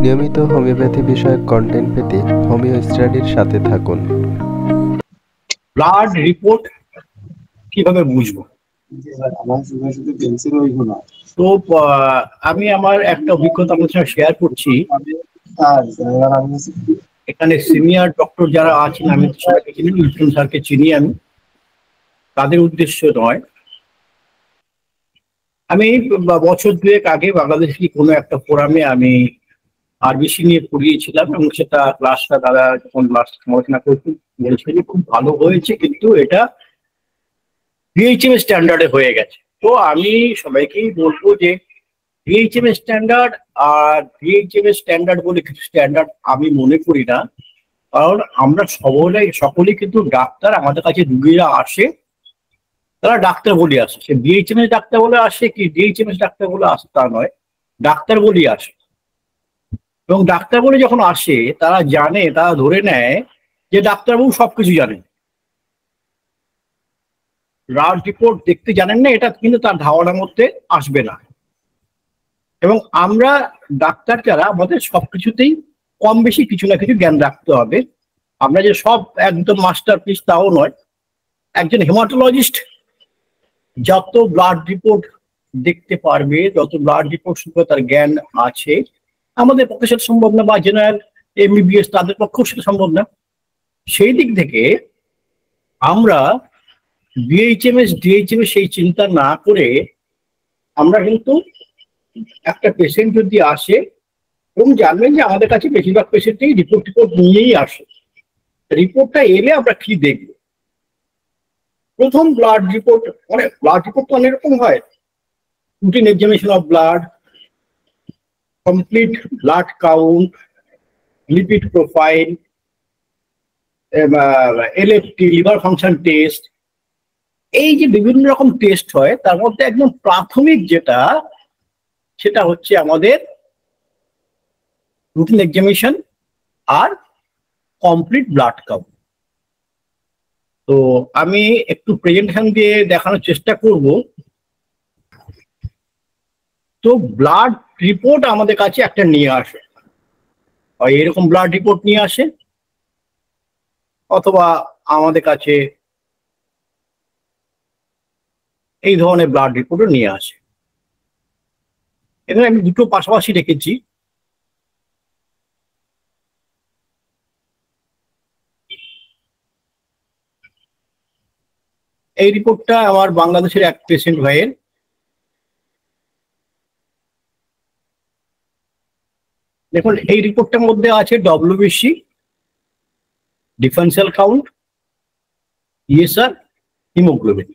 নিয়মিত হোমিওপ্যাথি বিষয়ক কন্টেন্ট পেতে হোমিও স্টাডির সাথে থাকুন। ব্লাড রিপোর্ট কিভাবে বুঝবো? তো আমি আমার একটা অভিজ্ঞতা আপনার সঙ্গে শেয়ার করছি। এখানে সিনিয়র ডক্টর যারা আছেন, আমি সবাইকে চিনি, ইউসুফ স্যারকে চিনি আমি, তাদের উদ্দেশ্য নয়। আমি বছর দুয়েক আগে বাংলাদেশি কোনো একটা ফোরামে আমি আরবিসি নিয়ে পড়িয়েছিলাম এবং সেটা ক্লাসটা দাদা যখন ক্লাস আলোচনা করতে বলেছিলেন খুব ভালো হয়েছে, কিন্তু এটা বিএইচএম স্ট্যান্ডার্ডে হয়ে গেছে। তো আমি সবাইকেই বলবো যে বিএইচএম স্ট্যান্ডার্ড আর বিএইচএম স্ট্যান্ডার্ড বলে কিছু স্ট্যান্ডার্ড আমি মনে করি না। কারণ আমরা সকলেই কিন্তু ডাক্তার, আমাদের কাছে রুগীরা আসে, তারা ডাক্তার বলে আসে। সে বিএইচএম এস ডাক্তার বলে আসে কি ডিএইচএম এস ডাক্তার বলে আসে তা নয়, ডাক্তার বলেই আসে। এবং ডাক্তার বলে যখন আসে তারা জানে, তারা ধরে নেয় যে ডাক্তারবাবু সবকিছু জানেন, ব্লাড রিপোর্ট দেখতে জানেন না, এটা কিন্তু তার ধারণার মধ্যে আসবে না। এবং আমরা ডাক্তার যারা, আমাদের সবকিছুতেই কম বেশি কিছু না কিছু জ্ঞান রাখতে হবে। আমরা যে সব একদম মাস্টারপিস তাও নয়। একজন হেমাটোলজিস্ট যত ব্লাড রিপোর্ট দেখতে পারবে, যত ব্লাড রিপোর্ট সম্পর্কে তার জ্ঞান আছে, আমাদের পক্ষে সেটা সম্ভব না, বা জেনারেল এমবিবিএস তাদের পক্ষেও সেটা সম্ভব না। সেই দিক থেকে আমরা বিএইচএমএস ডিএইচএমএস সেই চিন্তা না করে আমরা কিন্তু একটা পেশেন্ট যদি আসে, এবং জানবেন যে আমাদের কাছে বেশিরভাগ পেশেন্টই রিপোর্ট নিয়েই আসে। রিপোর্টটা এলে আমরা কি দেখব? প্রথম ব্লাড রিপোর্ট, ব্লাড রিপোর্ট তো অনেক রকম হয়। Routine examination of blood, complete blood count, lipid profile, LFT, liver function test, এই যে বিভিন্ন রকম টেস্ট হয়, তার মধ্যে একদম প্রাথমিক যেটা, সেটা হচ্ছে আমাদের রুটিন এক্সামিনেশন আর কমপ্লিট ব্লাড কাউন্ট। তো আমি একটু প্রেজেন্টেশন দিয়ে দেখানোর চেষ্টা করব। তো ব্লাড রিপোর্ট আমাদের কাছে একটা নিয়ে আসে, এরকম ব্লাড রিপোর্ট নিয়ে আসে, অথবা আমাদের কাছে এই ধরনের ব্লাড রিপোর্টও নিয়ে আসে। এখানে আমি দুটো পাশাপাশি রেখেছি। এই রিপোর্টটা আমার বাংলাদেশের এক পেশেন্ট ভাইয়ের। দেখুন, এই রিপোর্টটার মধ্যে আছে WBC, differential count, ESR, haemoglobin.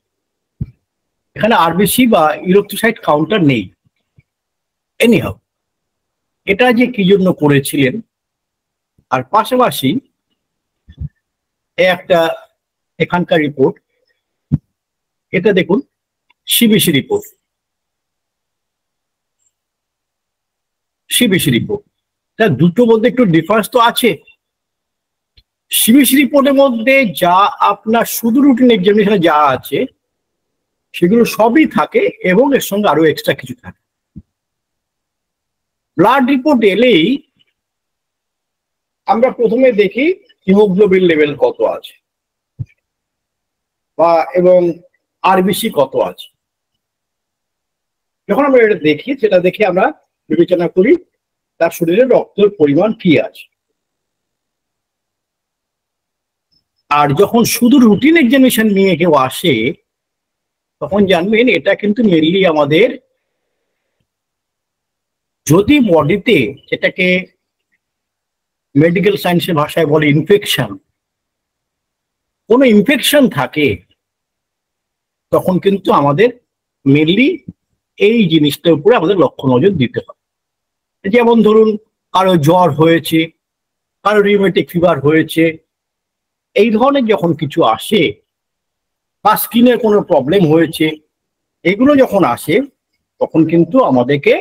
এখানে আরবিসি বা ইলেকট্রোসাইট কাউন্টার নেই। এনিহাউ, এটা যে কি জন্য করেছিলেন, আর পাশাপাশি একটা এখানকার রিপোর্ট, এটা দেখুন সিবিসি রিপোর্ট। সিবিসি রিপোর্ট, তা দুটো মধ্যে একটু ডিফারেন্স তো আছে। সিবিসি রিপোর্টের মধ্যে যা আপনার শুধু রুটিন এক্সামিনেশনে যা আছে সেগুলো সবই থাকে, এবং এর সঙ্গে আরো এক্সট্রা কিছু থাকে। ব্লাড রিপোর্ট এলেই আমরা প্রথমে দেখি হিমোগ্লোবিন লেভেল কত আছে, বা এবং আরবিসি কত আছে। যখন আমরা এটা দেখি, সেটা দেখে আমরা বিবেচনা করি তার শরীরে রক্তের পরিমাণ কি আছে। আর যখন শুধু রুটিন এক্সামিনেশন নিয়ে কেউ আসে, তখন জানবেন এটা কিন্তু মেনলি আমাদের, যদি বডিতে, যেটাকে মেডিকেল সায়েন্সের ভাষায় বলে ইনফেকশন, কোনো ইনফেকশন থাকে, তখন কিন্তু আমাদের মেনলি এই জিনিসটার উপরে আমাদের লক্ষ্য নজর দিতে হবে। যেমন ধরুন, কারো জ্বর হয়েছে, কারো রিউমেটিক ফিভার হয়েছে, এই ধরনের যখন কিছু আসে, বা স্কিনের কোনো প্রবলেম হয়েছে, এগুলো যখন আসে, তখন কিন্তু আমাদেরকে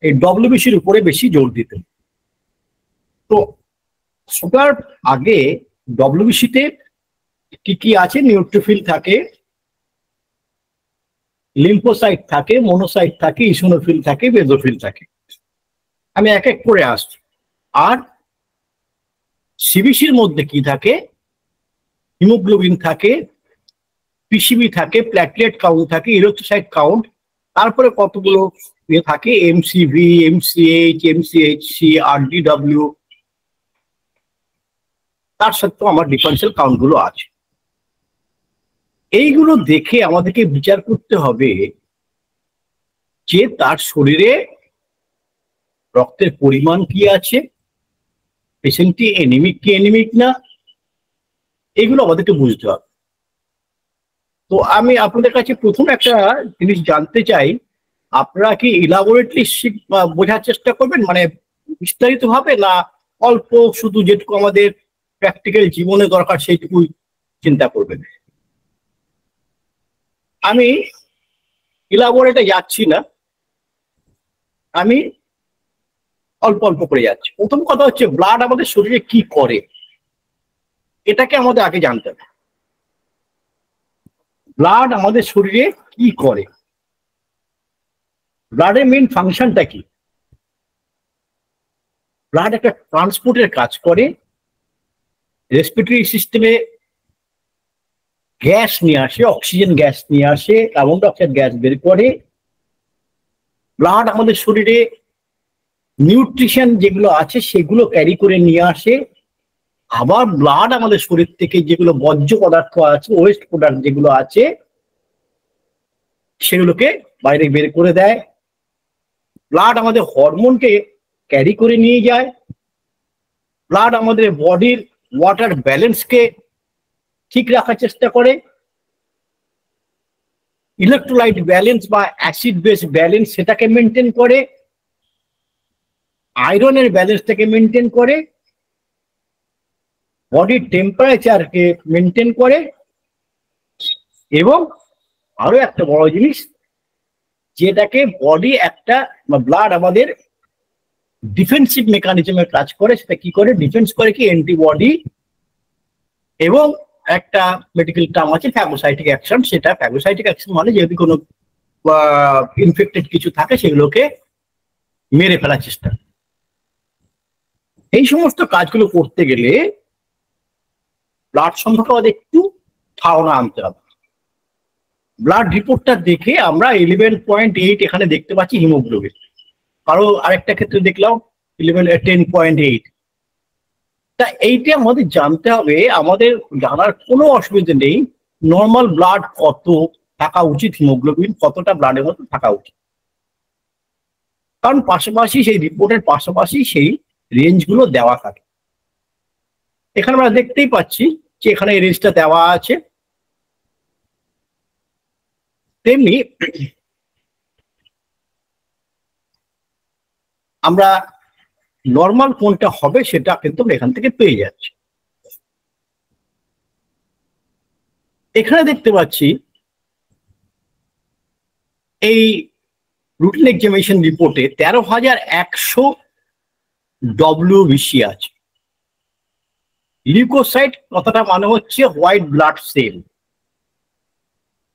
এই ডব্লিউবিসির উপরে বেশি জোর দিতে হবে। তো সেটার আগে ডব্লিউবিসিতে কি কি আছে? নিউট্রোফিল থাকে, লিম্ফোসাইট থাকে, মনোসাইট থাকে, ইসোনোফিল থাকে, বেজোফিল থাকে। আমি এক এক করে আসছি। আর সিবিসির মধ্যে কি থাকে, হিমোগ্লোবিন থাকে, পিসিবি থাকে, প্ল্যাটলেট কাউন্ট থাকে, ইরিথ্রোসাইট কাউন্ট, তারপরে কতগুলো থাকে এমসিভি, এমসিএইচ, এমসিএইচসি, আরডিডব্লিউ, তার সত্ত্বেও আমার ডিফারেন্সিয়াল কাউন্ট গুলো আছে। এইগুলো দেখে আমাদেরকে বিচার করতে হবে যে তার শরীরে রক্তের পরিমাণ কি আছে, পেশেন্টটি এনিমিক কি এনিমিক না, এগুলো আমাদেরকে বুঝতে হবে। তো আমি আপনাদের কাছে প্রথম একটা জিনিস জানতে চাই, আপনারা কি ইলাবোরেটলি বোঝার চেষ্টা করবেন, মানে বিস্তারিত ভাবে, না অল্প শুধু যেটুকু আমাদের প্র্যাকটিক্যাল জীবনে দরকার সেইটুকুই চিন্তা করবেন? আমি ইলাবোরেটে যাচ্ছি না, আমি অল্প অল্প করে যাচ্ছি। প্রথম কথা হচ্ছে ব্লাড আমাদের শরীরে কি করে, এটাকে আমাদের আগে জানতে হবে। ব্লাড আমাদের শরীরে কি করে, ব্লাডের মেইন ফাংশনটা কি? ব্লাড একটা ট্রান্সপোর্টের কাজ করে, রেসপিরেটরি সিস্টেমে গ্যাস নিয়ে আসে, অক্সিজেন গ্যাস নিয়ে আসে, কার্বন ডাইঅক্সাইড গ্যাস বের করে। ব্লাড আমাদের শরীরে নিউট্রিশন যেগুলো আছে সেগুলো ক্যারি করে নিয়ে আসে। আবার ব্লাড আমাদের শরীর থেকে যেগুলো বর্জ্য পদার্থ আছে, ওয়েস্ট প্রোডাক্ট যেগুলো আছে, সেগুলোকে বাইরে বের করে দেয়। ব্লাড আমাদের হরমোনকে ক্যারি করে নিয়ে যায়। ব্লাড আমাদের বডির ওয়াটার ব্যালেন্সকে ঠিক রাখার চেষ্টা করে। ইলেকট্রোলাইট ব্যালেন্স বা অ্যাসিড বেস ব্যালেন্স সেটাকে মেনটেন করে, আয়রনের ব্যালেন্সটাকে মেনটেন করে, বডির টেম্পারেচারকে মেনটেন করে, এবং আরো একটা বড় জিনিস যেটাকে বডি একটা ব্লাড আমাদের ডিফেন্সিভ মেকানিজমের কাজ করে, সেটা কি করে? ডিফেন্স করে কি অ্যান্টিবডি, এবং একটা মেডিকেল টার্ম আছে ফ্যাগোসাইটিক অ্যাকশন। সেটা ফ্যাগোসাইটিক অ্যাকশন মানে যদি কোনো ইনফেক্টেড কিছু থাকে সেগুলোকে মেরে ফেলার চেষ্টা। এই সমস্ত কাজগুলো করতে গেলে ব্লাড সম্পর্কে আমাদের একটু ধারণা আনতে হবে। ব্লাড রিপোর্টটা দেখে আমরা 11.8 এখানে দেখতে পাচ্ছি হিমোগ্লোবিন, কারো আরেকটা ক্ষেত্রে দেখলাম 10.8। তা এইটা আমাদের জানতে হবে, আমাদের জানার কোনো অসুবিধা নেই নর্মাল ব্লাড কত থাকা উচিত, হিমোগ্লোবিন কতটা ব্লাডের মধ্যে থাকা উচিত, কারণ পাশাপাশি সেই রিপোর্টের পাশাপাশি সেই রেঞ্জগুলো দেওয়া থাকে। এখানে আমরা দেখতেই পাচ্ছি যে এখানে এই রেঞ্জটা দেওয়া আছে। তেমনি আমরা নর্মাল কোনটা হবে সেটা কিন্তু এখান থেকে পেয়ে যাচ্ছি। এখানে দেখতে পাচ্ছি এই রুটিন এক্সামিনেশন রিপোর্টে 13,100 WBC আছে। লিউকোসাইট কথাটা মানে হচ্ছে হোয়াইট ব্লাড সেল।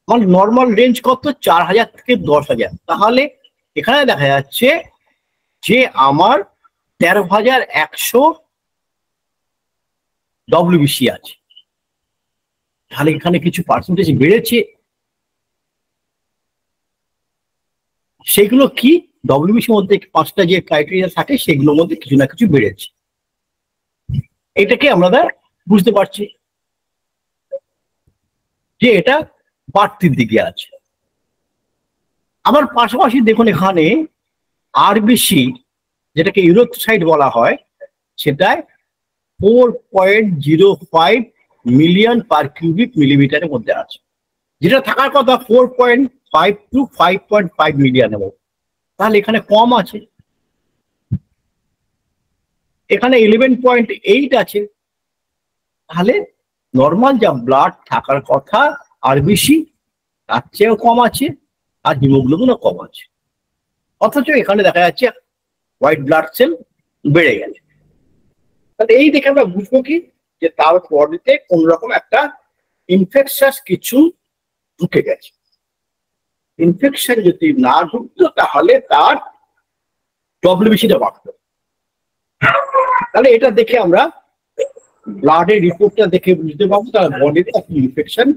মানে নর্মাল রেঞ্জ কত? 4,000 থেকে 10,000। তাহলে এখানে দেখা যাচ্ছে যে আমার 13,100 WBC আছে। তাহলে এখানে কিছু পার্সেন্টেজ বেড়েছে। সেগুলো কি? ডব্লিউবিসির মধ্যে 5টা যে ক্রাইটেরিয়া থাকে সেগুলোর মধ্যে কিছু না কিছু বেড়েছে। এটাকে আমরা বুঝতে পারছি যে এটা বাড়তির দিকে আছে। আবার পাশাপাশি দেখুন এখানে আরবিসি, যেটাকে ইউরোথ্রোসাইট বলা হয়, সেটায় 4.05 মিলিয়ন পার কিউবিক মিলিমিটারের মধ্যে আছে, যেটা থাকার কথা 4.5 to 5.5 মিলিয়ন। তাহলে এখানে কম আছে। এখানে 11.8 আছে। তাহলে নর্মাল যা ব্লাড থাকার কথা আরবিসি তার চেয়েও কম আছে, আর হিমোগ্লোবিনও কম আছে। অথচ এখানে দেখা যাচ্ছে হোয়াইট ব্লাড সেল বেড়ে গেছে। তাহলে এই দেখে আমরা বুঝবো কি যে তার বডিতে কোন রকম একটা ইনফেকশাস কিছু ঢুকে গেছে। ইনফেকশন যদি না ঢুকতো তাহলে তার ডব্লিউবিসিটা বাড়তো। তাহলে এটা দেখে আমরা ব্লাডের রিপোর্টটা দেখে বুঝতে পারবো তার বডিতে ইনফেকশন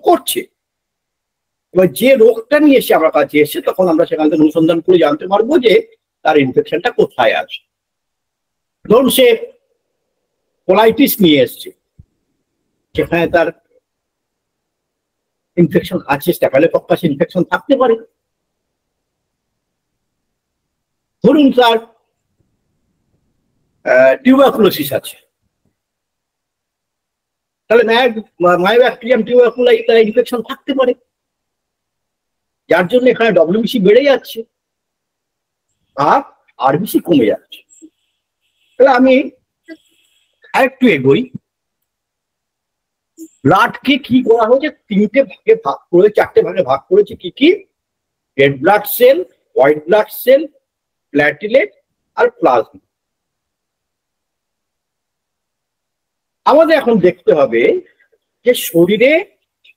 করছে। এবার যে রোগটা নিয়ে এসে আমার কাছে এসে তখন আমরা সেখান থেকে অনুসন্ধান করে জানতে পারবো যে তার ইনফেকশনটা কোথায় আছে। ধরুন সে কোলাইটিস নিয়ে এসছে, সেখানে তার ইনফেকশন আছে, স্ট্যাফিলোকক্কাস ইনফেকশন থাকতে পারে। ধরুন তার টিউবারকুলোসিস আছে, তাহলে মায়োব্যাকটেরিয়াম টিউবারকুলাই তার ইনফেকশন থাকতে পারে, যার জন্য এখানে ডব্লিউবিসি বেড়ে যাচ্ছে আর আরবিসি কমে যাচ্ছে। তাহলে আমি আরেকটু এগোই। ব্লাডকে কি করা হয়েছে, তিনটে ভাগে ভাগ করে, চারটে ভাগে ভাগ করেছে। কি কি? Red blood cell, white blood cell, platelet আর প্লাজমা। আমাদের এখন দেখতে হবে যে শরীরে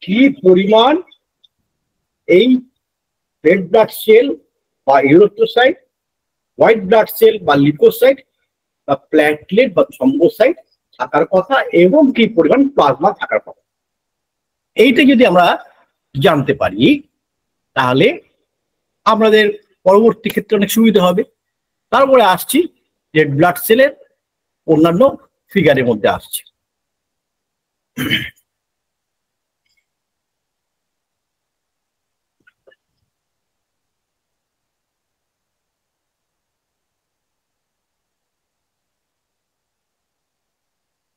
কি পরিমাণ এই রেড ব্লাড সেল বা ইউরোথ্রোসাইট, হোয়াইট ব্লাড সেল বা লিউকোসাইট বা প্ল্যাটলেট বা থ্রম্বোসাইট থাকার কথা এবং কি পরিমাণ প্লাজমা থাকার কথা। এইটা যদি আমরা জানতে পারি তাহলে আমাদের পরবর্তী ক্ষেত্রে অনেক সুবিধা হবে। তারপরে আসছি রেড ব্লাড সেলের অন্যান্য ফিগারের মধ্যে আসছে।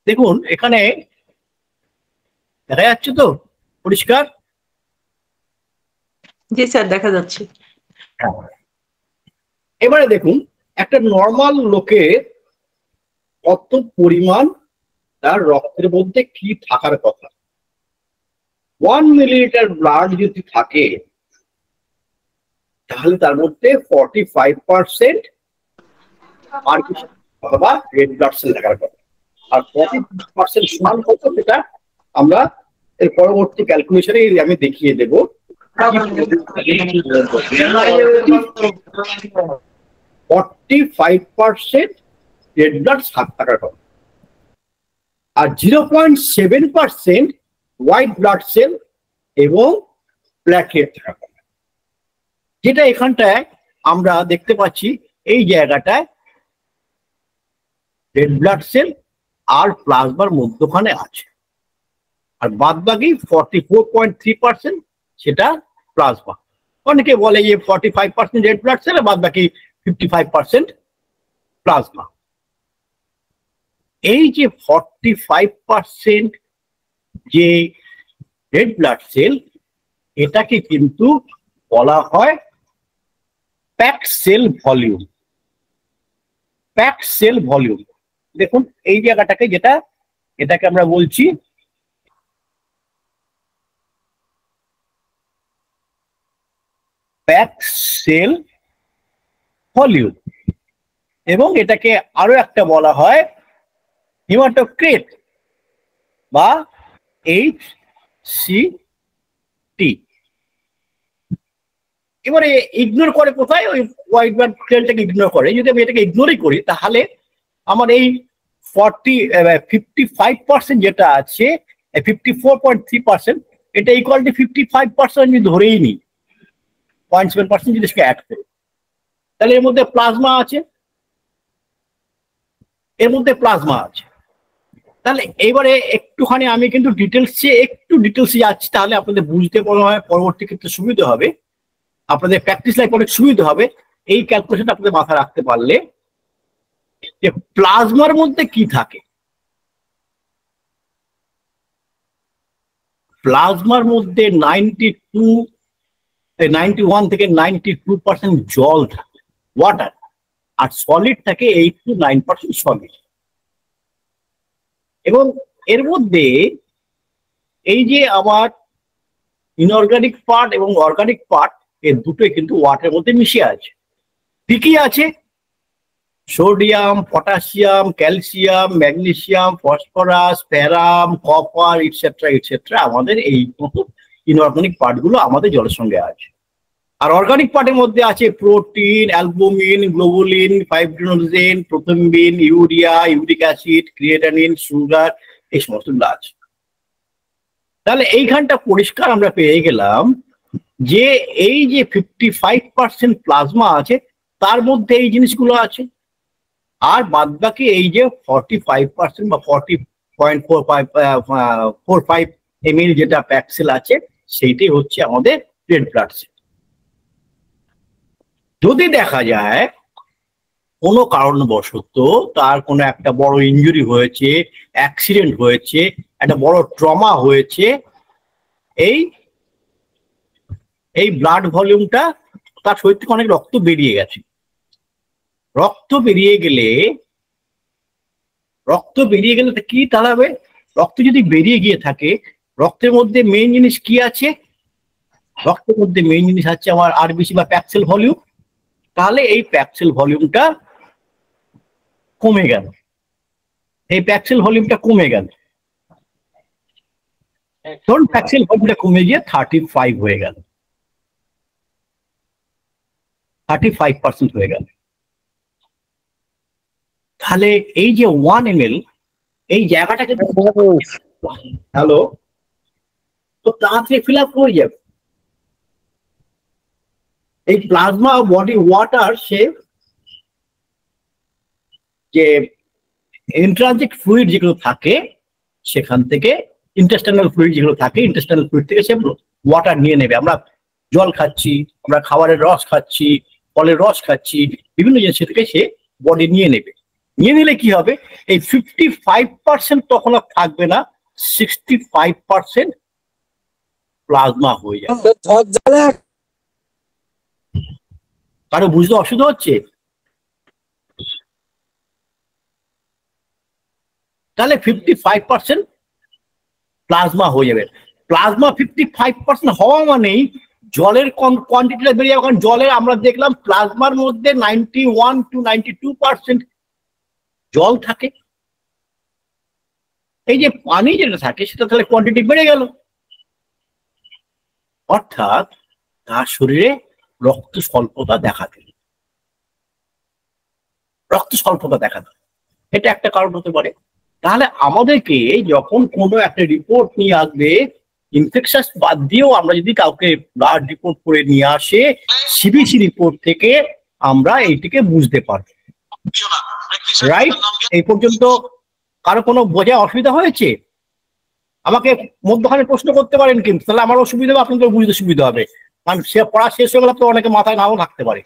দেখুন এখানে দেখা যাচ্ছে তো পরিষ্কার? জি স্যার, দেখা যাচ্ছে। এবারে দেখুন একটা নর্মাল লোকের কত পরিমাণ তার রক্তের মধ্যে কি থাকার কথা। 1 মিলিলিটার ব্লাড যদি থাকে তাহলে তার মধ্যে 45% অথবা রেড ব্লাড সেল থাকার কথা, আর 40% সমান কত সেটা আমরা এর পরবর্তী ক্যালকুলেশনে আমি দেখিয়ে দেব। 45% রেড ব্লাড থাকার কথা আর 0.7% হোয়াইট ব্লাড সেল এবং প্ল্যাটলেট থাকার কথা। যেটা এখানটায় আমরা দেখতে পাচ্ছি এই জায়গাটায় রেড ব্লাড সেল আর প্লাজমার মধ্যখানে আছে, আর বাদ বাকি 44.3% সেটা প্লাজমা। অনেকে বলে যে 45% রেড ব্লাড সেল, বাদ বাকি 55% প্লাজমা। এই যে 45% যে রেড ব্লাড সেল, এটাকে কিন্তু বলা হয় packed cell volume. Packed cell volume দেখুন এই জায়গাটাকে, যেটা এটাকে আমরা বলছি প্যাকড সেল ভলিউম, এবং এটাকে আরো একটা বলা হয় হিমাটোক্রিট বা HCT। এবারে ইগনোর করে কোথায়? ওই হোয়াইট ব্লাড সেলটাকে ইগনোর করে। যদি আমি এটাকে ইগনোরই করি তাহলে আমার এই 55% যেটা আছে, 54.3%, এটা ইকুয়াল টু 55% যদি ধরেই নিই, 0.7% যদি অ্যাড করি, তাহলে এর মধ্যে প্লাজমা আছে, এর মধ্যে প্লাজমা আছে। তাহলে এইবারে একটুখানি আমি কিন্তু ডিটেলসে যাচ্ছি, তাহলে আপনাদের বুঝতে পরবর্তী ক্ষেত্রে সুবিধা হবে, আপনাদের প্র্যাকটিস লাইফ অনেক সুবিধা হবে। এই ক্যালকুলেশনটা আপনাদের মাথায় রাখতে পারলে যে প্লাজমার মধ্যে কি থাকে। প্লাজমার মধ্যে 91 থেকে 92% জল থাকে, ওয়াটার, আর সলিড থাকে 8 to 9% সলিড। এবং এর মধ্যে এই যে আমার ইনঅর্গানিক পার্ট এবং অর্গানিক পার্ট, এর দুটোই কিন্তু ওয়াটারের মধ্যে মিশে আছে। কি কি আছে? Sodium, potassium, calcium, magnesium, phosphorus, ফেরাম, copper, et cetera et cetera. আমাদের এই মতো ইনঅর্গানিক পার্টগুলো আমাদের জলের সঙ্গে আছে। আর অর্গানিক পার্টের মধ্যে আছে protein, albumin, globulin, fibrinogen, prothrombin, urea, uric acid, creatinine, sugar, এই সমস্তগুলো আছে। তাহলে এইখানটা পরিষ্কার আমরা পেয়ে গেলাম যে এই যে 55% প্লাজমা আছে তার মধ্যে এই জিনিসগুলো আছে, আর বাদ বাকি এই যে 45% বা 40.45 ml যেটা প্যাক্সেল আছে সেইটাই হচ্ছে আমাদের রেড ব্লাড সেল। যদি দেখা যায় কোনো কারণবশত তার কোনো একটা বড় ইনজুরি হয়েছে, অ্যাক্সিডেন্ট হয়েছে, একটা বড় ট্রমা হয়েছে, এই এই ব্লাড ভলিউমটা তার শরীর থেকে অনেক রক্ত বেরিয়ে গেছে। রক্ত বেরিয়ে গেলে কি দাঁড়াবে? রক্ত যদি বেরিয়ে গিয়ে থাকে, রক্তের মধ্যে মেইন জিনিস কি আছে? রক্তের মধ্যে মেইন জিনিস আছে আমার আরবিসি বা প্যাক্সেল ভলিউম। তাহলে এই প্যাক্সেল ভলিউমটা কমে গেল, এই প্যাক্সেল ভলিউমটা কমে গেল, ধরুন প্যাক্সেল ভলিউমটা কমে গিয়ে 35 হয়ে গেল, 35% হয়ে গেল। তাহলে এই যে 1 ml এই জায়গাটাকে হ্যালো তো তাড়াতাড়ি ফিল আপ হয়ে যাবে। এই প্লাজমা বডি ওয়াটার সে যে ইন্ট্রানজিক ফ্লুইড যেগুলো থাকে সেখান থেকে, ইন্টেস্টাইনাল ফ্লুইড যেগুলো থাকে, ইন্টেস্টাইনাল ফ্লুইড থেকে সে ওয়াটার নিয়ে নেবে। আমরা জল খাচ্ছি, আমরা খাবারের রস খাচ্ছি, ফলের রস খাচ্ছি, বিভিন্ন জিনিস থেকে সে বডি নিয়ে নেবে। নিয়ে নিলে কি হবে? এই 55% তখন আর থাকবে না, 65% প্লাজমা হয়ে যাবে। কারো বুঝতে অসুবিধা হচ্ছে? তাহলে 55% প্লাজমা হয়ে যাবে। প্লাজমা 55% হওয়া মানেই জলের কোয়ান্টিটিটা বেড়ে যাবে, কারণ জলের আমরা দেখলাম প্লাজমার মধ্যে 91 to 92% জল থাকে। এই যে পানি যেটা থাকে সেটা তাহলে কোয়ান্টিটি বেড়ে গেল, অর্থাৎ তার শরীরে রক্ত স্বল্পতা দেখা দিল, রক্ত স্বল্পতা দেখা দিল। এটা একটা কারণ হতে পারে। তাহলে আমাদেরকে যখন কোনো একটা রিপোর্ট নিয়ে আসবে, ইনফেকশন বাদ দিয়েও আমরা যদি কাউকে ব্লাড রিপোর্ট করে নিয়ে আসে, সিবিসি রিপোর্ট থেকে আমরা এইটিকে বুঝতে পারবো। রাইট? এই পর্যন্ত কারো কোনো বোঝা অসুবিধা হয়েছে? আমাকে মধ্যখানে প্রশ্ন করতে পারেন, কিন্তু তাহলে আমার অসুবিধা হবে, আপনাদের বুঝতে সুবিধা হবে। কারণ সে পড়া শেষ হয়ে গেলে তো অনেকে মাথায় নাও থাকতে পারে।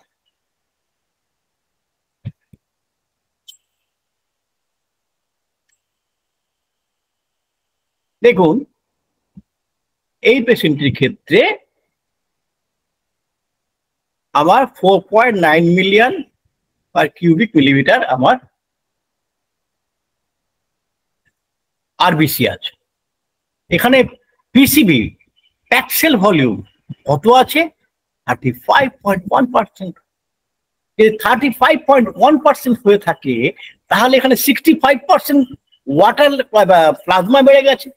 দেখুন এই পেশেন্টের ক্ষেত্রে আমার 4.9 মিলিয়ন পার কিউবিক মিলিমিটার আমার আরবিসি আছে। এখানে পিসিবি প্যাক্সেল ভলিউম কত আছে? 35.1%। যদি 35.1% হয়ে থাকে তাহলে এখানে 65% ওয়াটার প্লাজমা বেড়ে গেছে।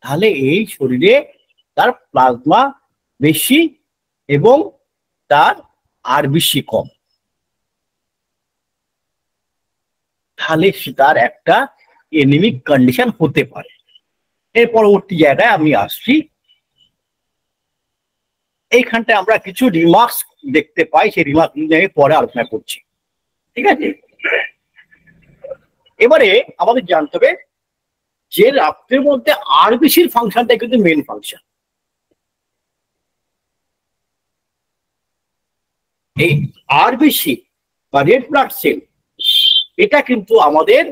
তাহলে এই শরীরে তার প্লাজমা বেশি এবং তার আরবিসি কম। তাহলে তার একটা এনিমিক কন্ডিশন হতে পারে। এর পরবর্তী জায়গায় আমি আসছি। এইখানটায় আমরা কিছু রিমার্কস দেখতে পাই, সেই রিমার্ক নিয়ে পরে আলোচনা করছি। ঠিক আছে? এবারে আমাদের জানতে হবে যে রক্তের মধ্যে আরবিসির ফাংশনটা কিন্তু মেইন ফাংশন। এই আরবিসি বা রেড ব্লাড সেল এটা কিন্তু আমাদের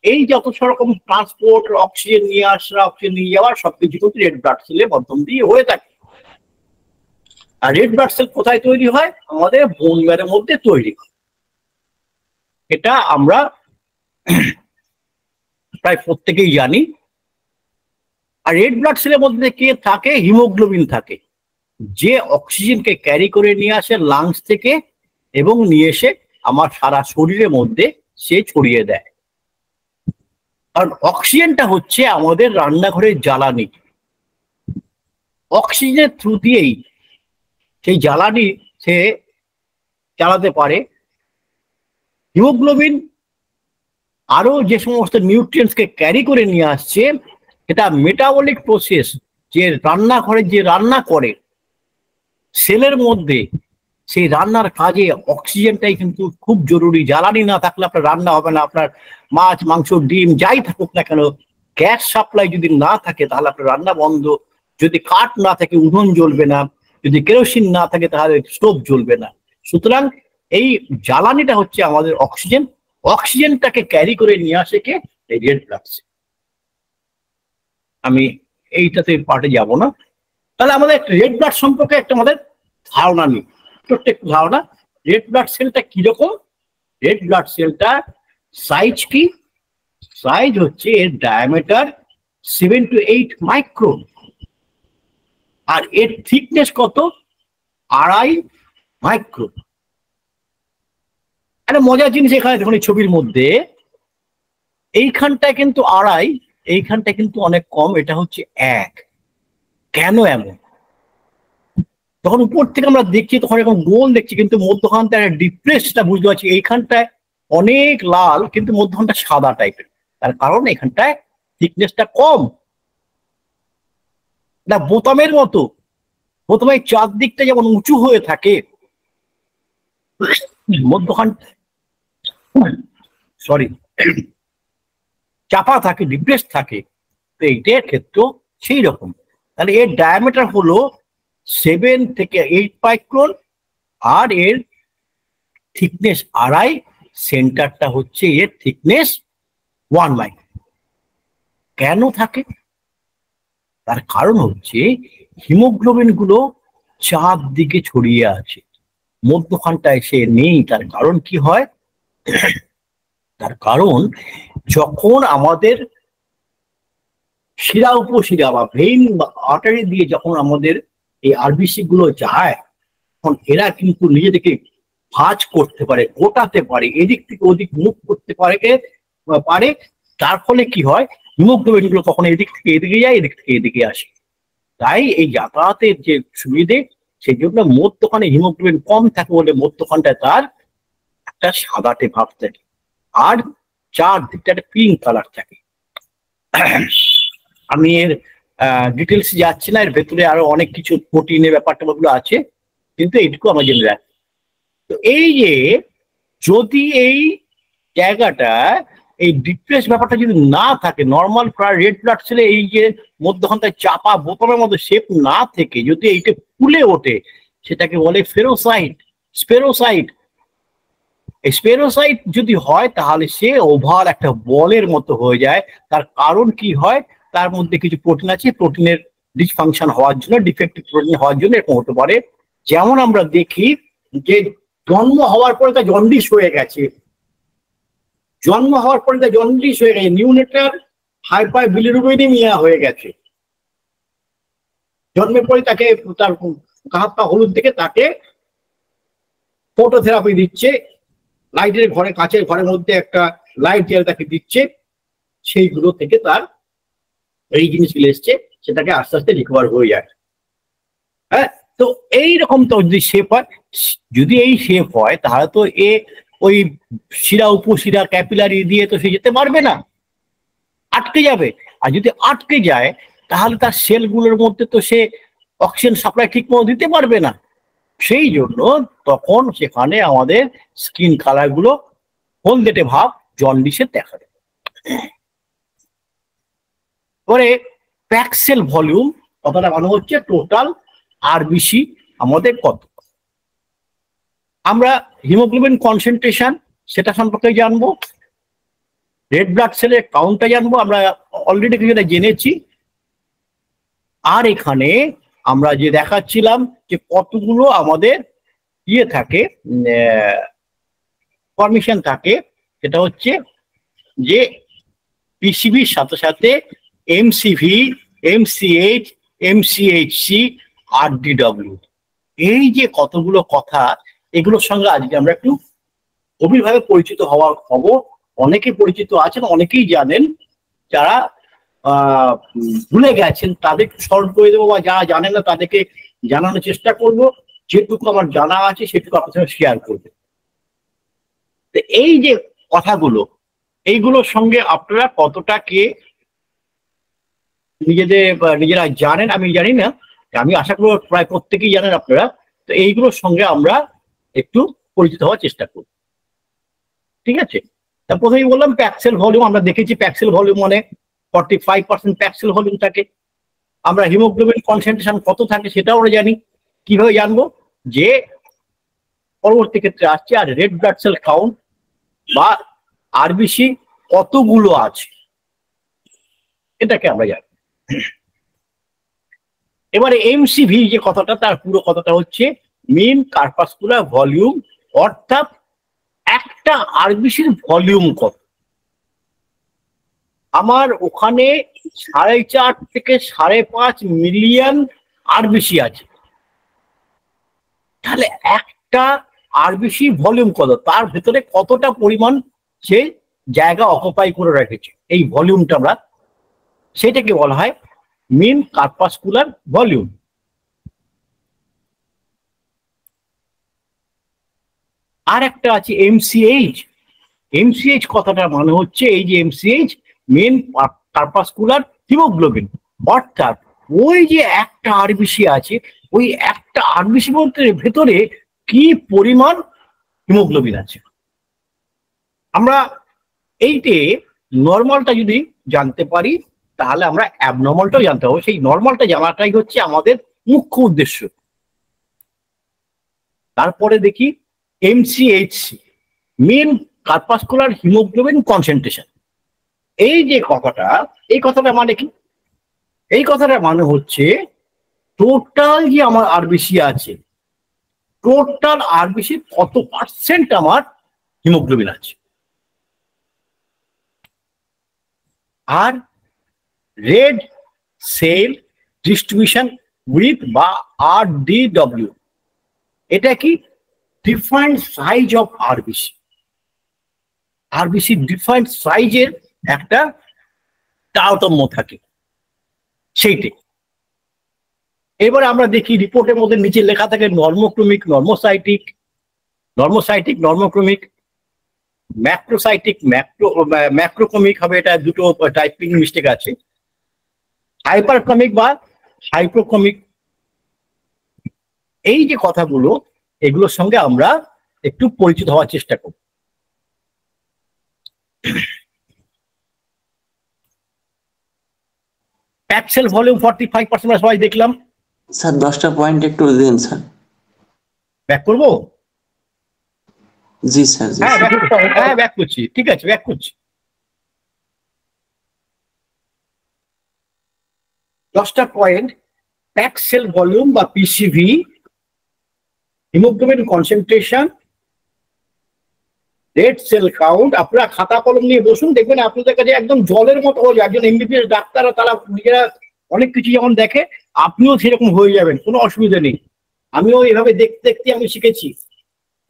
এই যত রকম ট্রান্সপোর্ট, অক্সিজেন নিয়ে আসা, অক্সিজেন নিয়ে যাওয়া সবকিছু কিন্তু রেড ব্লাড সেলের মাধ্যম দিয়ে হয়ে থাকে। আর রেড ব্লাড সেল কোথায় তৈরি হয়? আমাদের বোন ম্যারোর মধ্যে তৈরি হয়। এটা আমরা প্রায় প্রত্যেকেই জানি। আর রেড ব্লাড সেলের মধ্যে কে থাকে? হিমোগ্লোবিন থাকে, যে অক্সিজেনকে ক্যারি করে নিয়ে আসে লাংস থেকে এবং নিয়ে এসে আমার সারা শরীরের মধ্যে সে ছড়িয়ে দেয়। কারণ অক্সিজেনটা হচ্ছে আমাদের রান্নাঘরের জ্বালানি। অক্সিজেনের থ্রু দিয়েই সেই জ্বালানি সে চালাতে পারে। হিমোগ্লোবিন আরো যে সমস্ত নিউট্রিয়েন্টসকে ক্যারি করে নিয়ে আসছে, এটা মেটাবলিক প্রসেস, যে রান্নাঘরে যে রান্না করে সেলের মধ্যে, সেই রান্নার কাজে অক্সিজেনটাই কিন্তু খুব জরুরি। জ্বালানি না থাকলে আপনার রান্না হবে না। আপনার মাছ, মাংস, ডিম যাই থাকুক না কেন, গ্যাস সাপ্লাই যদি না থাকে তাহলে আপনার রান্না বন্ধ। যদি কাঠ না থাকে উনুন জ্বলবে না, যদি কেরোসিন না থাকে তাহলে স্টোভ জ্বলবে না। সুতরাং এই জ্বালানিটা হচ্ছে আমাদের অক্সিজেন। অক্সিজেনটাকে ক্যারি করে নিয়ে আসে কে? এই রেড ব্লাড সেল। আমি এইটাতে পার্টে যাব না। তাহলে আমাদের রেড ব্লাড সম্পর্কে একটা আমাদের ধারণা নেই, ছোট্ট একটু ধারণা। রেড ব্লাড সেলটা কিরকম? রেড ব্লাড সেলটা সাইজ কি? সাইজ হচ্ছে এর ডায়ামিটার 7 to 8 মাইক্রন, আর এর থিকনেস কত? 2.5 মাইক্রন। একটা মজার জিনিস এখানে দেখুন, এই ছবির মধ্যে এইখানটায় কিন্তু 2.5, এইখানটায় কিন্তু অনেক কম, এটা হচ্ছে 1। কেন এমন? যখন উপর থেকে আমরা দেখছি তখন এখন গোল দেখছি, কিন্তু মধ্যখানটা একটা ডিপ্রেসটা বুঝতে পারছি। এইখানটায় অনেক লাল, কিন্তু মধ্যখানটা সাদা টাইপের। তার কারণ এখানটায় থিকনেসটা কম। না বোতামের মতো, বোতামের চারদিকটা যেমন উঁচু হয়ে থাকে, মধ্যখান চাপা থাকে, ডিপ্রেস থাকে, তো এইটার ক্ষেত্রেও সেই রকম। তাহলে এর ডায়ামিটার হলো 7 থেকে 8 মাইক্রন, আর এর থিকনেস 2.5। সেন্টারটা হচ্ছে এর থিকনেস 1 মাইক্রন। কেন থাকে? তার কারণ হচ্ছে হিমোগ্লোবিন গুলো চারদিকে ছড়িয়ে আছে, মধ্যখানটায় সে নেই। তার কারণ কি হয়? তার কারণ যখন আমাদের শিরা উপশিরা বা ভেইন বা আর্টারি দিয়ে যখন আমাদের এই আরবিসি গুলো যায়, তখন এরা কিন্তু নিজেদেরকে ভাঁজ করতে পারে, গোটাতে পারে, এদিক থেকে ওদিক মুভ করতে পারে। তার ফলে কি হয়? হিমোগ্লোবিন গুলো কখনো এদিক থেকে এদিকে যায়, এদিক থেকে এদিকে আসে। তাই এই যাতায়াতের যে সুবিধে, সেই জন্য মধ্যখানে হিমোগ্লোবিন কম থাকে বলে মধ্যখানটায় তার একটা সাদাটে ভাব থাকে, আর চারদিকটা একটা পিঙ্ক কালার থাকে। আমি এর ডিটেলস যাচ্ছি না, এর ভেতরে আরো অনেক কিছু প্রোটিনের ব্যাপারটা গুলো আছে, কিন্তু এইটুকু আমরা জেনে রাখি। তো এই যে যদি এই জায়গাটা, এই ডিপ্রেস ব্যাপারটা যদি না থাকে, নর্মাল প্রায় রেড ব্লাড সেলে এই যে মধ্যখানটায় চাপা বোতামের মধ্যে শেপ না থেকে যদি এইটা ফুলে ওঠে, সেটাকে বলে ফেরোসাইট, স্পেরোসাইট। এই স্পেরোসাইট যদি হয় তাহলে সে ওভার একটা বলের মতো হয়ে যায়। তার কারণ কি হয়? তার মধ্যে কিছু প্রোটিন আছে, প্রোটিনের ডিসফাংশন হওয়ার জন্য, ডিফেক্টিভ প্রোটিন হওয়ার জন্য এরকম হতে পারে। যেমন আমরা দেখি যে জন্ম হওয়ার পরে তার জন্ডিস হয়ে গেছে, জন্ম হওয়ার পরে তার জন্ডিস হয়ে গেছে, নিউনেটার হাইপার বিলিরুবিনিমিয়া হয়ে গেছে। জন্মের পরে তাকে তার হাত পা হলুদ থেকে তাকে ফটোথেরাপি দিচ্ছে, লাইটের ঘরে, কাঁচের ঘরের মধ্যে একটা লাইট জ্বালিয়ে তাকে দিচ্ছে, সেইগুলো থেকে তার এই জিনিসগুলো এসছে, সেটাকে আস্তে আস্তে রিকভার হয়ে যায়। হ্যাঁ, তো এইরকম তো যদি শেপ হয়, যদি এই শেপ হয় তাহলে তো ওই শিরা উপশিরা ক্যাপিলারি দিয়ে তো সে যেতে পারবে না, আটকে যাবে। আর যদি আটকে যায় তাহলে তার সেলগুলোর মধ্যে তো সে অক্সিজেন সাপ্লাই ঠিক মতো দিতে পারবে না। সেই জন্য তখন সেখানে আমাদের স্কিন কালার গুলো হলদেটে ভাব, জন্ডিসের দেখা দেয়। পরে প্যাক্সেল ভলিউম, কথাটা মানে হচ্ছে টোটাল আরবিসি আমাদের কত। আমরা হিমোগ্লোবিন কনসেন্ট্রেশন সেটা সম্পর্কে জানবো, রেড ব্লাড সেলের কাউন্টটা জানবো, আমরা অলরেডি কিছুটা জেনেছি। আর এখানে আমরা যে দেখাচ্ছিলাম যে কতগুলো আমাদের ইয়ে থাকে, ফরমেশন থাকে, সেটা হচ্ছে যে পিসিবির সাথে সাথে এমসিভি, এমসিএইচ, এমসিএইচসি, আরডিডব্লিউ, এই যে কতগুলো কথা, এগুলোর সঙ্গে আজকে আমরা একটু গভীরভাবে পরিচিত হওয়ার খবর। অনেকে পরিচিত আছেন, অনেকেই জানেন, যারা ভুলে গেছেন তাদের স্মরণ করে দেবো, বা যারা জানেন না তাদেরকে জানানোর চেষ্টা করব। যেটুকু আমার জানা আছে সেটুকু আপনার সঙ্গে শেয়ার করবো। এই যে কথাগুলো, এইগুলোর সঙ্গে আপনারা কতটা কে নিজেরা জানেন আমি জানি না, আমি আশা করব প্রায় প্রত্যেকেই জানেন আপনারা। তো এইগুলোর সঙ্গে আমরা একটু পরিচিত হওয়ার চেষ্টা করব, ঠিক আছে? তা প্রথমেই বললাম প্যাক্সেল ভলিউম। আমরা দেখেছি প্যাক্সেল ভলিউম মানে 45% প্যাক্সেল ভলিউম থাকে। আমরা হিমোগ্লোবিন কনসেন্ট্রেশন কত থাকে সেটাও আমরা জানি। কিভাবে জানবো? যে পরবর্তী ক্ষেত্রে আসছে আর রেড ব্লাড সেল কাউন্ট বা আরবিসি কতগুলো আছে এটাকে আমরা জানি। এবারে এমসিভি যে কথাটা, তার পুরো কথাটা হচ্ছে মিন কার্পাসকুলার ভলিউম, অর্থাৎ একটা আরবিসির ভলিউম কত। আমার ওখানে 4.5 থেকে 5.5 মিলিয়ন আরবিসি আছে, তাহলে একটা আরবিসি ভলিউম কত, তার ভেতরে কতটা পরিমাণ সে জায়গা অকুপাই করে রেখেছে, এই ভলিউমটা আমরা, সেটাকে বলা হয় মিন কার্পাসকুলার ভলিউম। আর একটা আছে এমসিএইচ। এমসিএইচ কথাটার মানে হচ্ছে এই যে এমসিএইচ মেন কার্পাসকুলার হিমোগ্লোবিন, অর্থাৎ ওই যে একটা আরবিসি আছে, ওই একটা আরবিসি ভেতরে কি পরিমাণ হিমোগ্লোবিন আছে। আমরা এইটে নর্মালটা যদি জানতে পারি তাহলে আমরা অ্যাবনর্মালটাও জানতে পারবো। সেই নর্মালটা জানাটাই হচ্ছে আমাদের মুখ্য উদ্দেশ্য। তারপরে দেখি এমসিএইচসি, মেন কার্পাসকুলার হিমোগ্লোবিন কনসেন্ট্রেশন। এই যে কথাটা, এই কথাটা মানে কি? এই কথাটা মানে হচ্ছে টোটাল যে আমার আরবিসি আছে, টোটাল আরবিসি কত পার্সেন্ট আমার হিমোগ্লোবিন আছে। আর রেড সেল ডিস্ট্রিবিউশন উইথ বা RDW, এটা কি? Defined size of RBC. RBC defined সাইজের একটা তারতম্য থাকে, সেইটাই। এবার আমরা দেখি রিপোর্টের মধ্যে নিচে লেখা থাকে নর্মোক্রমিক, নর্মোসাইটিক, নর্মোসাইটিক, নর্মোক্রমিক, ম্যাক্রোসাইটিক, ম্যাক্রোক্রমিক হবে, এটা দুটো টাইপিং মিস্টেক আছে। হাইপারক্রমিক বা হাইপ্রোক্রমিক। এই যে কথাগুলো, এগুলোর সঙ্গে আমরা একটু পরিচিত হওয়ার চেষ্টা করব। প্যাক্সেল ভলিউম 45% সবাই দেখলাম। স্যার 10টা পয়েন্ট একটু দিন স্যার। ব্যাক করবো? জি স্যার। হ্যাঁ ব্যাক করছি, ঠিক আছে ব্যাক করছি। 10টা পয়েন্ট। প্যাক্সেল ভলিউম বা PCV, haemoglobin concentration, red cell count. আপনারা খাতা কলম নিয়ে বসুন, দেখবেন আপনাদের কাছে একদম জলের মতো হয়ে যায়। একজন এমবিবিএস ডাক্তাররা তারা নিজেরা অনেক কিছু যেমন দেখে, আপনিও সেরকম হয়ে যাবেন, কোনো অসুবিধা নেই। আমিও এভাবে দেখতে দেখতে আমি শিখেছি।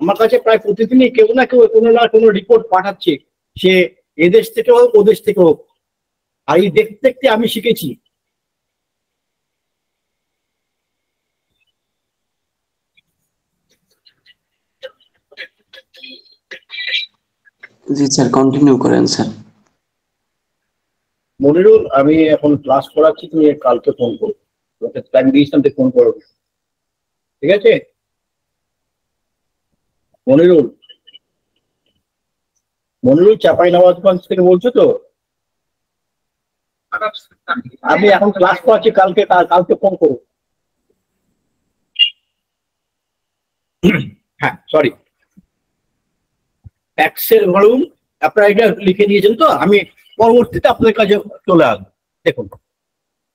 আমার কাছে প্রায় প্রতিদিনই কেউ না কেউ কোনো না কোনো রিপোর্ট পাঠাচ্ছে, সে এদেশ থেকে হোক ওদেশ থেকে হোক, আর এই দেখতে দেখতে আমি শিখেছি। জি স্যার, কন্টিনিউ করেন স্যার। মনিরুল, আমি এখন ক্লাস করাচ্ছি, তুমি কালকে ফোন করো, তোকে টাইম দিয়েছিলাম, ফোন করো, ঠিক আছে? মনিরুল, মনিরুল চাঁপাইনবাবগঞ্জ থেকে বলছো তো? আমি এখন ক্লাস করাচ্ছি, কালকে ফোন করো। হ্যাঁ সরি, প্যাক্সেল ভলিউম আপনারা এটা লিখে দিয়েছেন তো, আমি পরবর্তীতে আপনাদের কাছে চলে আসবো। দেখুন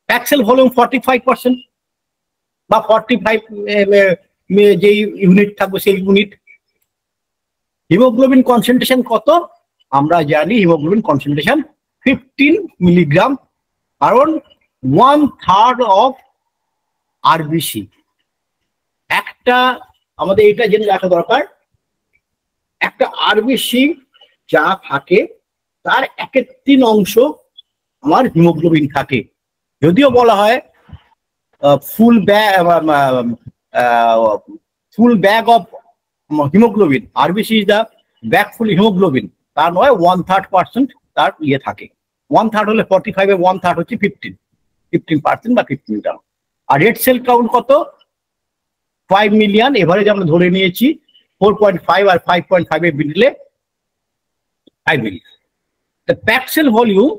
প্যাক্সেল ভলিউম 45% বা 45 যে ইউনিট থাকবে সেই ইউনিট। হিমোগ্লোবিন কনসেন্ট্রেশন কত? আমরা জানি হিমোগ্লোবিন কনসেন্ট্রেশন 15 মিলিগ্রাম, কারণ 1/3 অফ আরবিসি। একটা আমাদের এটা জেনে রাখা দরকার, একটা আরবিসি যা থাকে তার 1/3 অংশ আমার হিমোগ্লোবিন থাকে। যদিও বলা হয় full full bag of haemoglobin, RBC is the bag full haemoglobin, তার নয় 1/3% তার ইয়ে থাকে। 1/3 হলে 45 এর 1/3 হচ্ছে 15% বা 15 গ্রাম। আর রেড সেল কাউন্ট কত? 5 মিলিয়ন, এভারেজ আমরা ধরে নিয়েছি 4.5 আর 5.5 এর মিডলে 5 মিলিয়ন। প্যাক সেল ভলিউম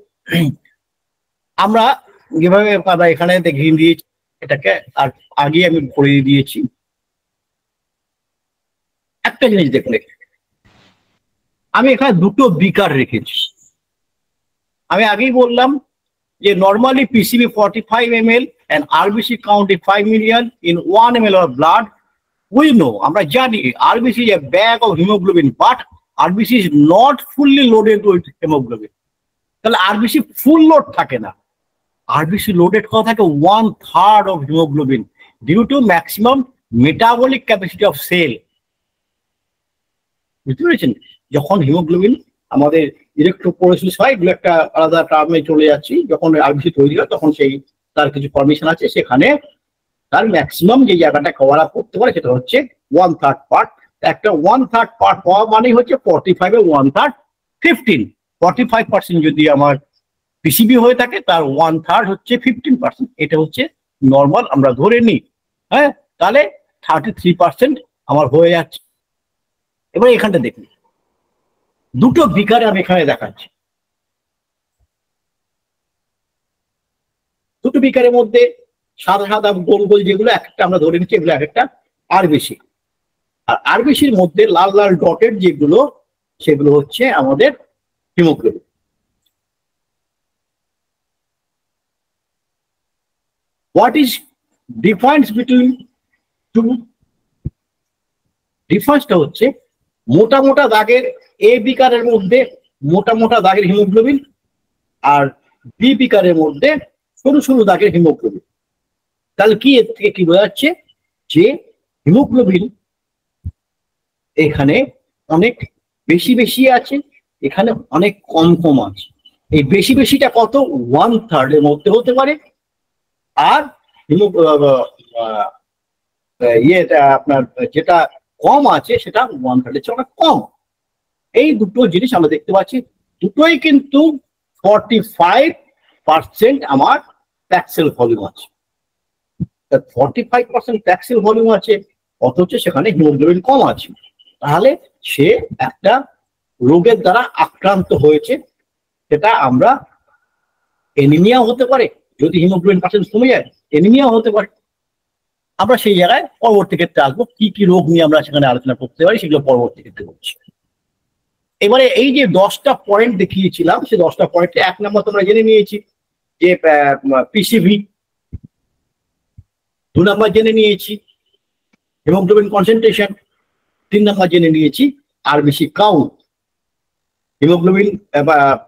আমরা যেভাবে এখানে দেখিয়ে দিয়েছি এটাকে, আর আগে আমি পড়িয়ে দিয়েছি। একটা জিনিস দেখুন, আমি এখানে দুটো বিকার রেখেছি। আমি আগেই বললাম যে normally PCB 45 ml and RBC count is 5 million in 1 ml of blood. We know, আমরা জানি RBC is a bag of hemoglobin, but RBC is not fully loaded with hemoglobin. তাহলে RBC ফুল লোড থাকে না, RBC loaded করা থাকে 1/3 of hemoglobin due to maximum metabolic capacity of cell. বুঝতে পেরেছেন? যখন হিমোগ্লোবিন আমাদের ইলেকট্রোপোরেসিস হয়, এগুলো একটা আলাদা টার্মে চলে যাচ্ছি, যখন আরবিসি তৈরি হয় তখন সেই তার কিছু ফরমেশন আছে, সেখানে তার ম্যাক্সিমাম যে জায়গাটা কভার আপ করতে পারে সেটা হচ্ছে 1/3 পার্ট। একটা 1/3 পার্ট হওয়া মানেই হচ্ছে 45 এর 1/3 15। 45% যদি আমার পিসিবি হয়ে থাকে তার 1/3 হচ্ছে 15%। এটা হচ্ছে নর্মাল আমরা ধরে নিই। হ্যাঁ, তাহলে 33% আমার হয়ে যাচ্ছে। এবার এখানটা দেখুন, দুটো বিকারে আমি এখানে দেখাচ্ছি। দুটো বিকারের মধ্যে সাদা সাদা গোল গোল যেগুলো, একটা আমরা ধরে নিচ্ছি এগুলো এক একটা আরবিসি। আর আরবিসির মধ্যে লাল লাল ডটের যেগুলো, সেগুলো হচ্ছে আমাদের haemoglobin. What is difference between two? ডিফারেন্সটা হচ্ছে মোটা মোটা দাগের এ বিকারের মধ্যে মোটা মোটা দাগের হিমোগ্লোবিন, আর বি বিকারের মধ্যে সরু সরু দাগের হিমোগ্লোবিন। তাহলে কি এর থেকে কি বোঝা যাচ্ছে? যে হিমোগ্লোবিন এখানে অনেক বেশি বেশি আছে, এখানে অনেক কম কম আছে। এই বেশি বেশিটা কত? 1/3 এর মধ্যে হতে পারে, আর ইয়েটা আপনার যেটা কম আছে সেটা 1/3 এর চেয়ে অনেক কম। এই দুটো জিনিস আমরা দেখতে পাচ্ছি, দুটোই কিন্তু 45% আমার প্যাক্সেল ভলিউম আছে। 45% প্যাক্সেল ভলিউম আছে, অথচ সেখানে হিমোগ্লোবিন কম আছে। তাহলে সে একটা রোগের দ্বারা আক্রান্ত হয়েছে। সেটা আমরা এনিমিয়া হতে পারে, যদি হিমোগ্লোবিন পার্সেন্ট কমে যায় এনিমিয়া হতে পারে। আমরা সেই জায়গায় পরবর্তী ক্ষেত্রে আসবো, কি কি রোগ নিয়ে আমরা সেখানে আলোচনা করতে পারি সেগুলো পরবর্তী ক্ষেত্রে করছি। এবারে এই যে 10টা পয়েন্ট দেখিয়েছিলাম, সেই 10টা পয়েন্টে 1 নম্বর তোমরা জেনে নিয়েছি যে পিসিভি, 2 নম্বর জেনে নিয়েছি হিমোগ্লোবিন কনসেন্ট্রেশন, 3 নম্বর জেনে নিয়েছি আরবিসি কাউন্ট। হিমোগ্লোবিন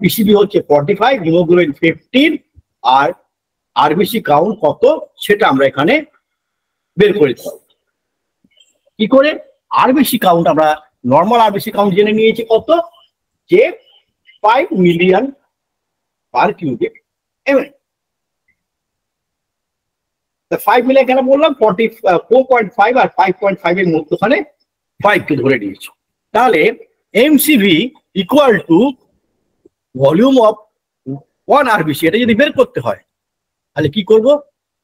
পিসিবি হচ্ছে 45, হিমোগ্লোবিন 15, আর আরবিসি কাউন্ট কত সেটা আমরা এখানে বের করে দিতে হবে। কি করে? আরবিসি কাউন্ট আমরা নর্মাল আরবিসি কাউন্ট জেনে নিয়েছি কত, যে 5 million per cubic ML. 5 million কেন বললাম? 4.5 আর 5.5 এর মধ্যখানে 5 কে ধরে নিয়েছি। তাহলে MCV equal to volume of 1 RBC, এটা যদি বের করতে হয় তাহলে কি করব?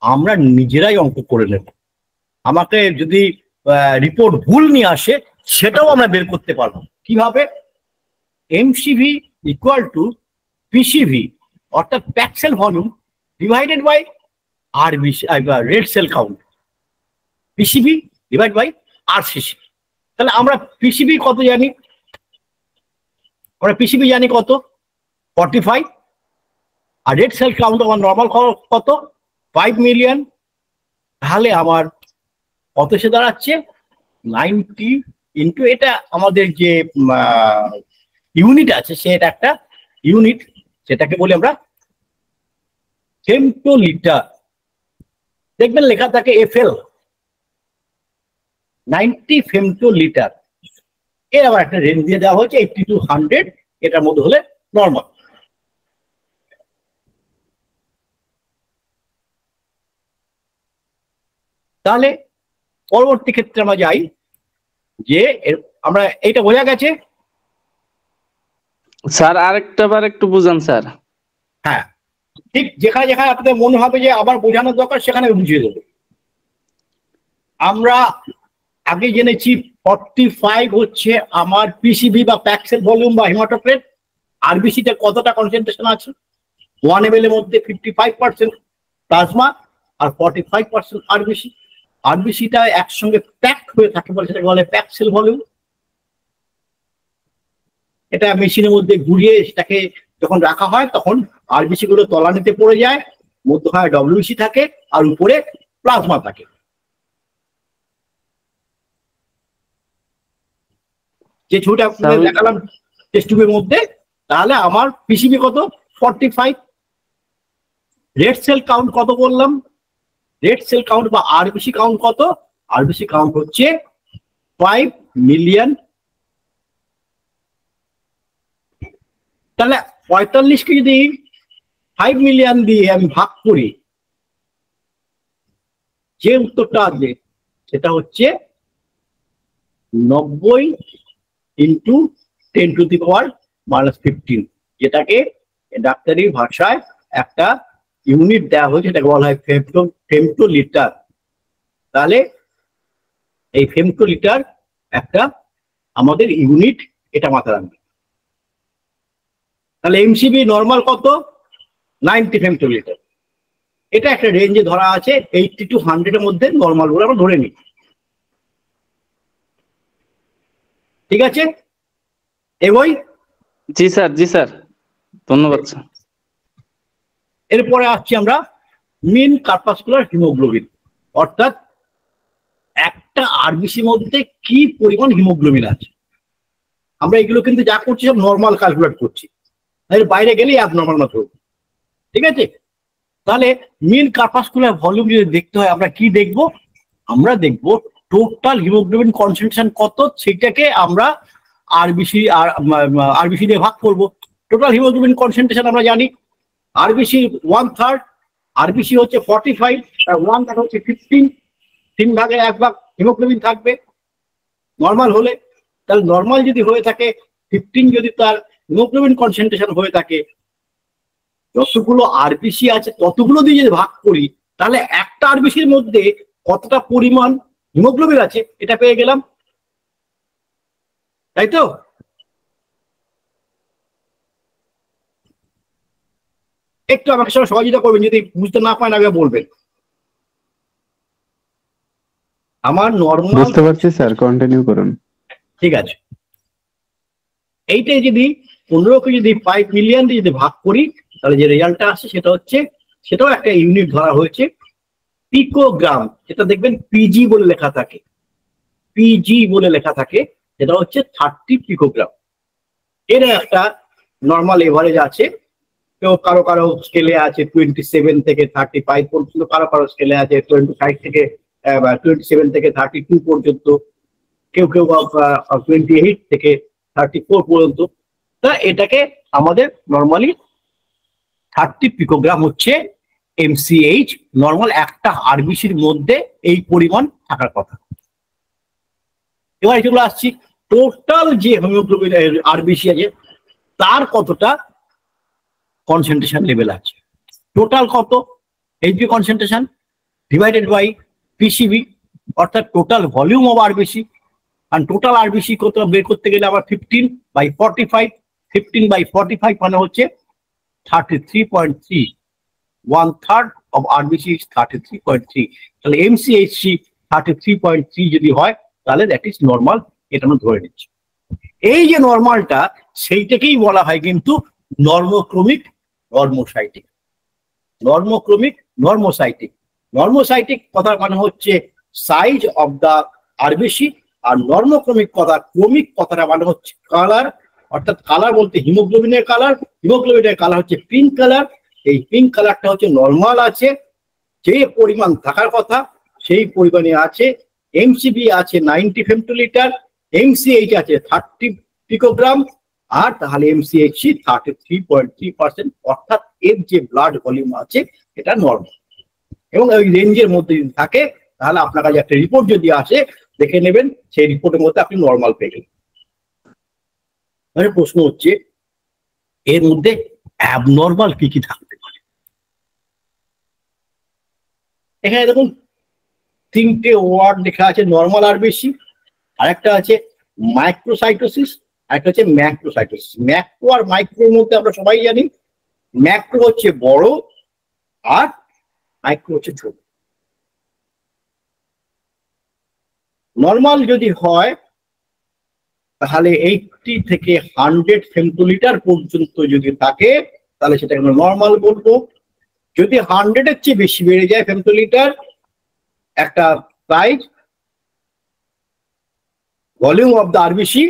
আমরা নিজেরাই অঙ্ক করে নেব। আমাকে যদি রিপোর্ট ভুল নিয়ে আসে সেটাও আমরা বের করতে পারবো। কিভাবে? এমসিভি ইকুয়াল টু পিসিভি, অর্থাৎ packed cell volume divided by RBC red cell count, PCB divide by RCC. তাহলে আমরা পিসিবি কত জানি? আমরা পিসিবি জানি কত? 45, আর রেড সেল কাউন্ট আমার নর্মাল কত? 5 মিলিয়ন। তাহলে আমার কত এসে দাঁড়াচ্ছে? 90 ইন্টু, এটা আমাদের যে ইউনিট আছে সেটা একটা ইউনিট, সেটাকে বলি আমরা ফেমটোলিটার। দেখবেন লেখা থাকে এফএল, 90 ফেমটোলিটার। এর আবার একটা রেঞ্জ দিয়ে দেওয়া হয়েছে 80 to 100, এটার মধ্যে হলে নর্মাল। তাহলে পরবর্তী ক্ষেত্রে আমরা যাই, যে আমরা এইটা বোঝা গেছে। স্যার আরেকটা বার একটু বুঝান স্যার। হ্যাঁ, ঠিক যেখানে যেখানে আপনাদের মনে হবে যে আবার বোঝানোর দরকার সেখানে বুঝিয়ে দেবো। আমরা আগে জেনেছি 45 হচ্ছে আমার পিসিবি বা প্যাক্সেল ভলিউম বা হিমাটোক্রেট। আরবিসিতে কতটা কনসেন্ট্রেশন আছে? 1 ml এর মধ্যে 55% প্লাজমা আর 45% আরবিসি। আরবিসিটা একসঙ্গে প্যাক হয়ে থাকে বলে সেটাকে বলে প্যাক্সেল ভলিউম। এটা মেশিনের মধ্যে ঘুরিয়ে সেটাকে যখন রাখা হয় তখন আরবিসি গুলো তলানিতে পড়ে যায়, মধ্যখানে ডব্লিউসি থাকে আর উপরে প্লাজমা থাকে। যে ছবিটা আপনাদের দেখালাম টেস্ট টিউবের মধ্যে, তাহলে আমার পিসিবি কত? 45। রেড সেল কাউন্ট কত বললাম? রেড সেল কাউন্ট বা আরবিসি কাউন্ট কত? আরবিসি কাউন্ট হচ্ছে 5 মিলিয়ন। তাহলে 45কে যদি 5 মিলিয়ন দিয়ে আমি ভাগ করি, যে উত্তরটা আসবে সেটা হচ্ছে 90 ইন্টু 10⁻⁻15, যেটাকে ডাক্তারি ভাষায় একটা ইউনিট দেওয়া হয়েছে, সেটাকে বলা হয় ফেমটোলিটার। তাহলে এই ফেমটোলিটার একটা আমাদের ইউনিট, এটা মাথায় রাখবে। তাহলে এমসিবি নর্মাল কত? 90 ফেমটোলিটার। এটা একটা রেঞ্জে ধরা আছে, 80 to 100 এর মধ্যে নর্মাল বলে আমরা ধরে নিই। ঠিক আছে এগোই? জি স্যার, জি স্যার, ধন্যবাদ স্যার। এরপরে আসছি আমরা মিন কর্পাসকুলার হিমোগ্লোবিন, অর্থাৎ একটা আরবিসির মধ্যে কি পরিমাণ হিমোগ্লোবিন আছে। আমরা এগুলো কিন্তু যা করছি সব নর্মাল ক্যালকুলেট করছি, এর বাইরে গেলেই অ্যাবনর্মাল মাত্র। ঠিক আছে, তাহলে মিন কর্পাসকুলার ভলিউম যদি দেখতে হয় আমরা কি দেখব? আমরা দেখব টোটাল হিমোগ্লোবিন কনসেন্ট্রেশন কত, সেটাকে আমরা আরবিসি দিয়ে ভাগ করব। টোটাল হিমোগ্লোবিন কনসেন্ট্রেশন আমরা জানি আরবিসি 1/3, আরবিসি হচ্ছে 45 আর 1/3 হচ্ছে 15, 3 ভাগে 1 ভাগ হিমোগ্লোবিন থাকবে নর্মাল হলে। তাহলে নর্মাল যদি হয়ে থাকে 15, যদি তার হিমোগ্লোবিন কনসেন্ট্রেশন হয়ে থাকে, যতগুলো আরবিসি আছে ততগুলো দিয়ে যদি ভাগ করি, তাহলে একটা আরবিসির মধ্যে কতটা পরিমাণ হিমোগ্লোবিন আছে এটা পেয়ে গেলাম, তাই তো? একটু আমাকে সঙ্গে সহযোগিতা করবেন, যদি বুঝতে না পারেন আগে বলবেন। আমার নর্মাল বুঝতে পারছি স্যার, কন্টিনিউ করুন। ঠিক আছে, এইটাই যদি 15কে যদি 5 মিলিয়ন দিয়ে যদি ভাগ করি, তাহলে যে রেজাল্টটা আসছে সেটা হচ্ছে, সেটাও একটা ইউনিট ধরা হয়েছে পিকোগ্রাম, যেটা দেখবেন পিজি বলে লেখা থাকে, পিজি বলে লেখা থাকে, যেটা হচ্ছে 30 পিকোগ্রাম। এর একটা নর্মাল এভারেজ আছে, তো কারো কারো স্কেলে আছে 27 থেকে 35 পর্যন্ত, কারো কারো স্কেলে আছে 25 থেকে 27 থেকে 32 পর্যন্ত, কেউ কেউ 28 থেকে 34 পর্যন্ত। তা এটাকে আমাদের নর্মালি 30 পিকোগ্রাম হচ্ছে এমসিএইচ নর্মাল, একটা আরবিসির মধ্যে এই পরিমাণ থাকার কথা। এবার যেগুলো আসছি, টোটাল যে হিমোগ্লোবিন আরবিসি আছে তার কতটা কনসেন্ট্রেশন লেভেল আছে, টোটাল কত HB concentration divided by PCB, অর্থাৎ টোটাল ভলিউম অফ আরবিসি। আর টোটাল আরবিসি কত বের করতে গেলে আবার 15/45, 15/45 মানে হচ্ছে 33.3, 1/3 of RBC is 33.3। তাহলে এমসিএইচসি 33.3 যদি হয় তাহলে দ্যাট ইজ নর্মাল, এটা আমরা ধরে নিচ্ছি। এই যে নর্মালটা, সেইটাকেই বলা হয় কিন্তু নর্মোক্রমিক নর্মোসাইটিক। নর্মোক্রমিক নর্মোসাইটিক, নর্মোসাইটিক কথার মানে হচ্ছে সাইজ অফ দা আরবিসি, আর নর্মোক্রমিক কথা, ক্রমিক কথাটা মানে হচ্ছে কালার, অর্থাৎ কালার বলতে হিমোগ্লোবিনের কালার, হিমোগ্লোবিনের কালার হচ্ছে পিঙ্ক কালার। এই পিঙ্ক কালারটা হচ্ছে নর্মাল আছে, যে পরিমাণ থাকার কথা সেই পরিমাণে আছে। এমসিবি আছে 90 ফেমটোলিটার, এমসিএইচ আছে 30 পিকোগ্রাম, আর তাহলে এমসিএইচসি 33.3%, অর্থাৎ এর যে ব্লাড ভলিউম আছে এটা নর্মাল। এবং ওই রেঞ্জের মধ্যে যদি থাকে তাহলে আপনার কাছে একটা রিপোর্ট যদি আসে দেখে নেবেন, সেই রিপোর্টের মধ্যে আপনি নর্মাল পেয়ে গেলেন। প্রশ্ন হচ্ছে এর মধ্যে অ্যাবনর্মাল কি কি থাকতে পারে। এখানে দেখুন তিনটে ওয়ার্ড লেখা আছে, নর্মাল আর বেশি, আরেকটা আছে মাইক্রোসাইটোসিস, আরেকটা হচ্ছে ম্যাক্রোসাইটোসিস। ম্যাক্রো আর মাইক্রোর মধ্যে আমরা সবাই জানি ম্যাক্রো হচ্ছে বড় আর মাইক্রো হচ্ছে ছোট। নর্মাল যদি হয় তাহলে 80 থেকে 100 ফেমটোলিটার পর্যন্ত যদি থাকে তাহলে সেটাকে আমরা নর্মাল বলবো। যদি 100 এর চেয়ে বেশি বেড়ে যায় ফেমটোলিটার, একটা size volume of the RBC,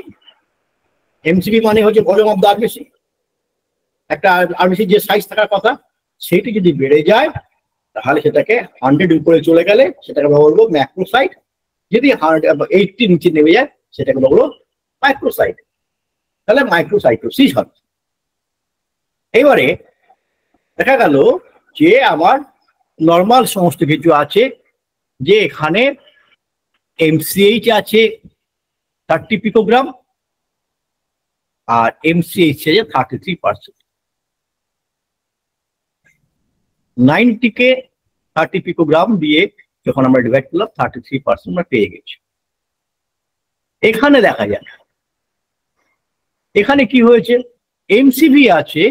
MCB মানে হচ্ছে ভলিউম অফ দ্য আরবিসি, একটা আরবিসি যে সাইজ থাকার কথা সেইটি যদি বেড়ে যায় তাহলে সেটাকে 100 উপরে চলে গেলে সেটাকে আমরা বলবো ম্যাক্রোসাইট। যদি 80 নিচে নেমে যায় সেটাকে বলবো মাইক্রোসাইট, তাহলে মাইক্রোসাইটোসিস হবে। এবারে দেখা গেল যে আমার নর্মাল সমস্ত কিছু আছে, যে এখানে এমসিএইচ আছে 30 পিকোগ্রাম আর এমসিএইচ আছে 33%। 90 কে 30 পিকোগ্রাম দিয়ে যখন আমরা ডিভাইড করলাম 33% আমরা পেয়ে গেছি। এখানে দেখা যাক এখানে কি হয়েছে, এমসিভি আছে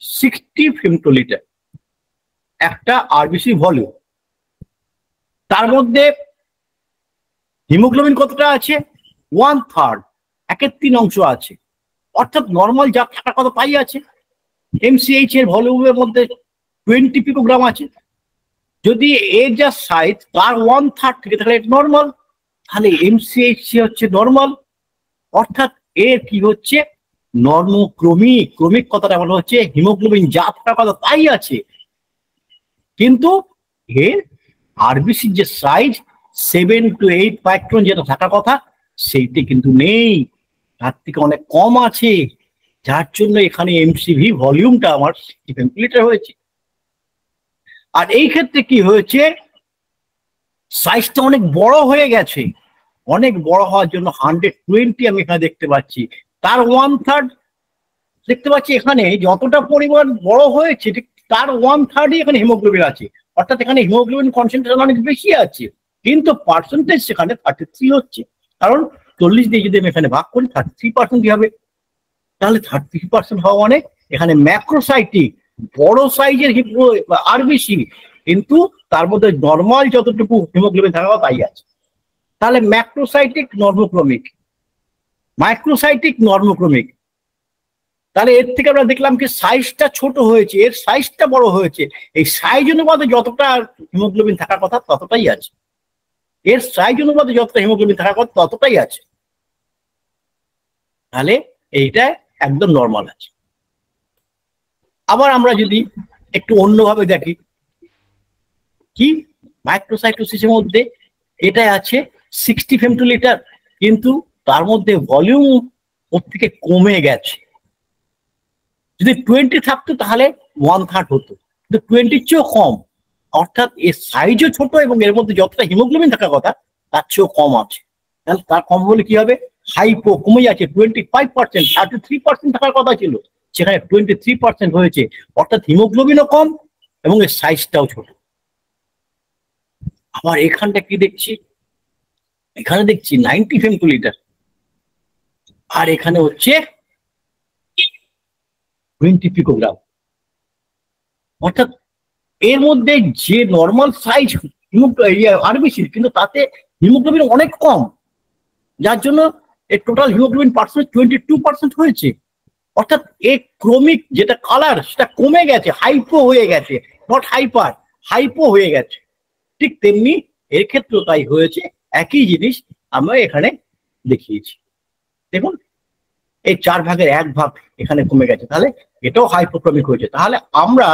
60 ফেমটোলিটার, একটা আরবিসি ভলিউম, তার মধ্যে হিমোগ্লোবিন কতটা আছে, 1/3, 1/3 আছে, অর্থাৎ নর্মাল যা থাকার কথা তাই আছে। এমসিএইচ এর ভলিউমের মধ্যে 20 পিকোগ্রাম আছে, যদি এর যা সাইজ তার 1/3 থেকে তাহলে এটা নর্মাল, তাহলে এমসিএইচ হচ্ছে নর্মাল, অর্থাৎ এর কি হচ্ছে নর্মোক্রমিক। ক্রমিক কথাটা বলা হচ্ছে হিমোগ্লোবিন যা থাকার কথা তাই আছে, কিন্তু এর আরবিসির যে সাইজ 7 to 8 মাইক্রন যেটা থাকার কথা সেইটি কিন্তু নেই, তার থেকে অনেক কম আছে, যার জন্য এখানে এমসিভি ভলিউমটা আমার 60 ফেমটোলিটার হয়েছে। আর এই ক্ষেত্রে কি হয়েছে, সাইজটা অনেক বড় হয়ে গেছে, অনেক বড় হওয়ার জন্য 120 আমি এখানে দেখতে পাচ্ছি, তার 1/3 দেখতে পাচ্ছি। এখানে যতটা পরিমাণ বড় হয়েছে ঠিক তার 1/3 এখানে হিমোগ্লোবিন আছে, অর্থাৎ এখানে হিমোগ্লোবিন কনসেন্ট্রেশন অনেক বেশি আছে, কিন্তু পার্সেন্টেজ সেখানে 33 হচ্ছে, কারণ 40 দিয়ে যদি আমি এখানে ভাগ করি 33% কি হবে, তাহলে 33% হওয়া মানে এখানে ম্যাক্রোসাইটিক বড় সাইজের আরবিসি, কিন্তু তার মধ্যে নর্মাল যতটুকু হিমোগ্লোবিন থাকা তাই আছে, তাহলে ম্যাক্রোসাইটিক নর্মোক্রমিক, মাইক্রোসাইটিক নর্মোক্রমিক। তাহলে এর থেকে আমরা দেখলাম কি সাইজটা ছোট হয়েছে, এর সাইজটা বড় হয়েছে, এই সাইজ অনুপাতে যতটা হিমোগ্লোবিন থাকার কথা ততটাই আছে, এর সাইজ অনুপাতে যতটা হিমোগ্লোবিন থাকার কথা ততটাই আছে, তাহলে এইটা একদম নর্মাল আছে। আবার আমরা যদি একটু অন্যভাবে দেখি, কি মাইক্রোসাইটোসিসের মধ্যে এটা আছে 60 ফেমটোলিটার, কিন্তু তার মধ্যে ভলিউম ওর থেকে কমে গেছে। যদি 20 থাকতো তাহলে 1/3 হতো, কিন্তু 20-র চেয়েও কম, অর্থাৎ এর সাইজও ছোট এবং এর মধ্যে যতটা হিমোগ্লোবিন থাকার কথা তার চেয়েও কম আছে। তাহলে তার কম হলে কি হবে, হাইপো কমে যাচ্ছে, 25%, 33% থাকার কথা ছিল, সেখানে 23% হয়েছে, অর্থাৎ হিমোগ্লোবিনও কম এবং এর সাইজটাও ছোট। আবার এখানটা কি দেখছি, এখানে দেখছি 90 ফেমটোলিটার, আর এখানে হচ্ছে 20 পিকোগ্রাম, অর্থাৎ এর মধ্যে যে নর্মাল সাইজ আরবিসির, কিন্তু তাতে হিমোগ্লোবিন অনেক কম, যার জন্য এর টোটাল হিমোগ্লোবিন পার্সেন্টেজ 22% হয়েছে, অর্থাৎ এই ক্রমিক যেটা কালার সেটা কমে গেছে, হাইপো হয়ে গেছে, নট হাইপার, হাইপো হয়ে গেছে। ঠিক তেমনি এর ক্ষেত্রেও তাই হয়েছে, একই জিনিস আমরা এখানে দেখিয়েছি। দেখুন এই 4 ভাগের 1 ভাগ এখানে কমে গেছে, তাহলে এটাও হাইপোক্রমিক হয়েছে। তাহলে আমরা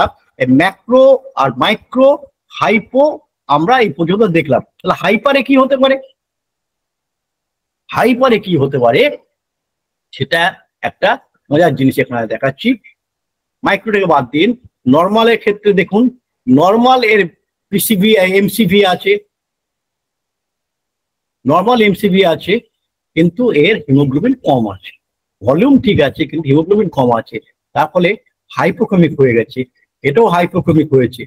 ম্যাক্রো আর মাইক্রো হাইপো আমরা এই পর্যন্ত দেখলাম। তাহলে হাইপারে কি হতে পারে, হাইপারে কি হতে পারে সেটা একটা মজার জিনিস এখানে দেখাচ্ছি। মাইক্রোটাকে বাদ দিন, নর্মালের ক্ষেত্রে দেখুন, নর্মাল এর পিসিভি এমসিভি আছে নর্মাল এমসিভি আছে কিন্তু এর হিমোগ্লোবিন কম আছে, ভলিউম ঠিক আছে কিন্তু হিমোগ্লোবিন কম আছে, তার ফলে হাইপোক্রমিক হয়ে গেছে, এটাও হাইপোক্রমিক হয়েছে।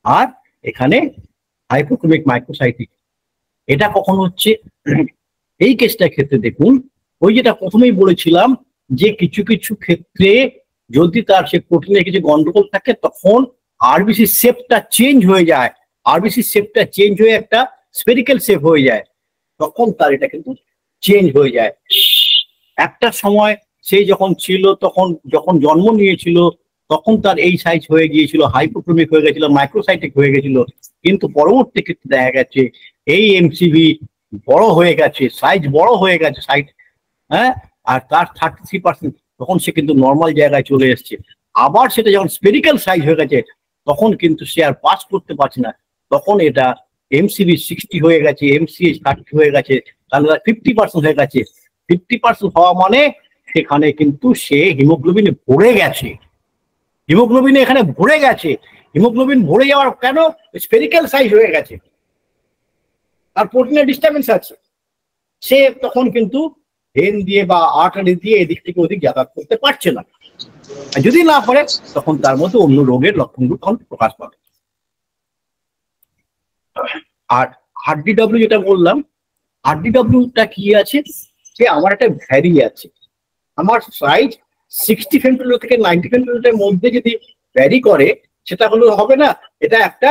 আর এখানে হাইপোক্রমিক মাইক্রোসাইটিক, এটা কখন হচ্ছে? এই কেসটার ক্ষেত্রে দেখুন, ওই যেটা প্রথমেই বলেছিলাম যে কিছু কিছু ক্ষেত্রে যদি তার সে প্রোটিনে কিছু গন্ডগোল থাকে তখন আরবিসি শেপটা চেঞ্জ হয়ে যায়, আরবিসি শেপটা চেঞ্জ হয়ে একটা স্ফেরিক্যাল শেপ হয়ে যায়, তখন তার এটা কিন্তু চেঞ্জ হয়ে যায়। একটা সময় সেই যখন ছিল তখন যখন জন্ম নিয়েছিল তখন তার এই সাইজ হয়ে গিয়েছিল, হাইপোক্রমিক হয়ে গেছিল, মাইক্রোসাইটিক হয়ে গেছিল, কিন্তু পরবর্তী ক্ষেত্রে দেখা গেছে এই এমসিভি বড় হয়ে গেছে, সাইজ বড় হয়ে গেছে সাইজ, হ্যাঁ, আর তার 33%, তখন সে কিন্তু নর্মাল জায়গায় চলে এসছে। আবার সেটা যখন স্পেরিক্যাল সাইজ হয়ে গেছে তখন কিন্তু সে আর পাস করতে পারছে না, তখন এটা এমসিভি 60 হয়ে গেছে, এমসিএইচ 30 হয়ে গেছে, তাহলে 50% হয়ে গেছে। 50% হওয়া মানে সেখানে কিন্তু সে হিমোগ্লোবিনে ভরে গেছে, হিমোগ্লোবিনে এখানে ভরে গেছে। হিমোগ্লোবিন ভরে যাওয়ার কেন? স্পেরিক্যাল সাইজ হয়ে গেছে, আর প্রোটিনের ডিস্টারবেন্স আছে, সে তখন কিন্তু ভেন দিয়ে বা আর্টারি দিয়ে এদিক থেকে ওদিক যাতায়াত করতে পারছে না। আর যদি না পারে তখন তার মধ্যে অন্য রোগের লক্ষণগুলো তখন প্রকাশ পাবে। আর আরডিডব্লিউ যেটা বললাম, আরডিডব্লিউটা কি আছে, যে আমার একটা ভ্যারি আছে, আমার সাইজ 60 ফেন্টিমিটার থেকে 90 ফেন্টিমিটারের মধ্যে যদি ভ্যারি করে সেটা হলো হবে না, এটা একটা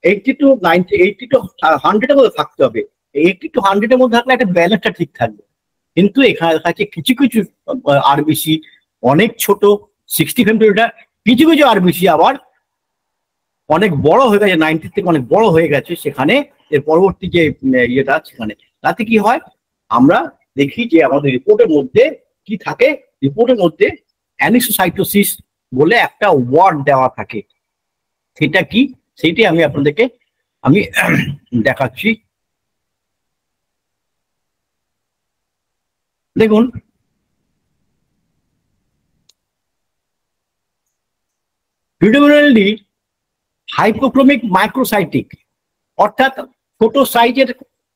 80 টু 90, 80 টু 100 এর মধ্যে থাকতে হবে। 80 টু 100 এর মধ্যে থাকলে একটা ব্যালেন্সটা ঠিক থাকবে। কিন্তু এখানে কাছে কিছু কিছু আরবিসি অনেক ছোট 60 সেন্টিমিটার, কিছু কিছু আরবিসি আবার অনেক বড় হয়ে গেছে, 90 থেকে অনেক বড় হয়ে গেছে, সেখানে এর পরবর্তী যে ইয়েটা সেখানে তাতে কি হয়, আমরা দেখি যে আমাদের রিপোর্টের মধ্যে কি থাকে, রিপোর্টের মধ্যে অ্যানিসোসাইটোসিস বলে একটা ওয়ার্ড দেওয়া থাকে। সেটা কি, সেটি আমি আপনাদেরকে আমি দেখাচ্ছি। দেখুন, প্রিডমিনেন্টলি হাইপোক্রমিক মাইক্রোসাইটিক, অর্থাৎ ছোট সাইজের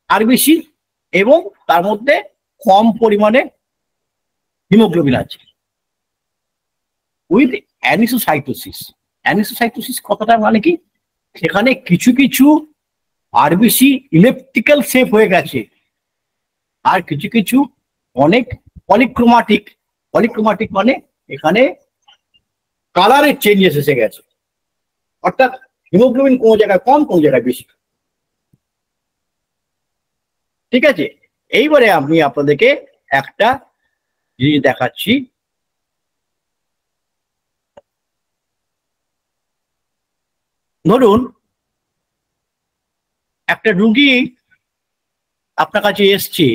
আরবিসি এবং তার মধ্যে কম পরিমাণে হিমোগ্লোবিন আছে, উইথ অ্যানিসোসাইটোসিস। অ্যানিসোসাইটোসিস কথাটা মানে কি, সেখানে কিছু কিছু আরবিসি ইলেকট্রিক্যাল শেপ হয়ে গেছে, আর কিছু কিছু অনেক পলিক্রোমাটিক। পলিক্রোমাটিক মানে এখানে কালারের চেঞ্জেস এসে গেছে, অর্থাৎ হিমোগ্লোবিন কোন জায়গায় কম কোন জায়গায় বেশি। ঠিক আছে, এইবারে আমি আপনাদেরকে একটা জিনিস দেখাচ্ছি। ধরুন একটা রুগী আপনার কাছে এসছে,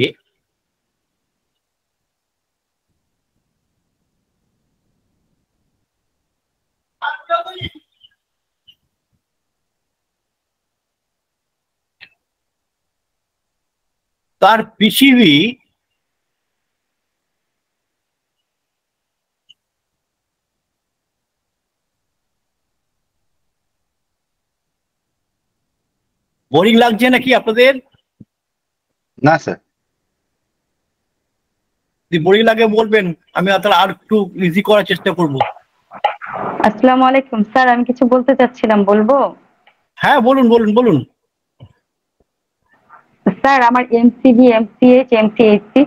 তার পিসিবি বোরিং লাগছে নাকি আপনাদের? না স্যার। যদি বোরিং লাগে বলবেন, আমি তাহলে আর একটু ইজি করার চেষ্টা করব। আসসালামু আলাইকুম স্যার, আমি কিছু বলতে চাচ্ছিলাম, বলবো? হ্যাঁ বলুন বলুন বলুন। স্যার আমার এমসিভি, এমসিএইচ, এমসিএইচসি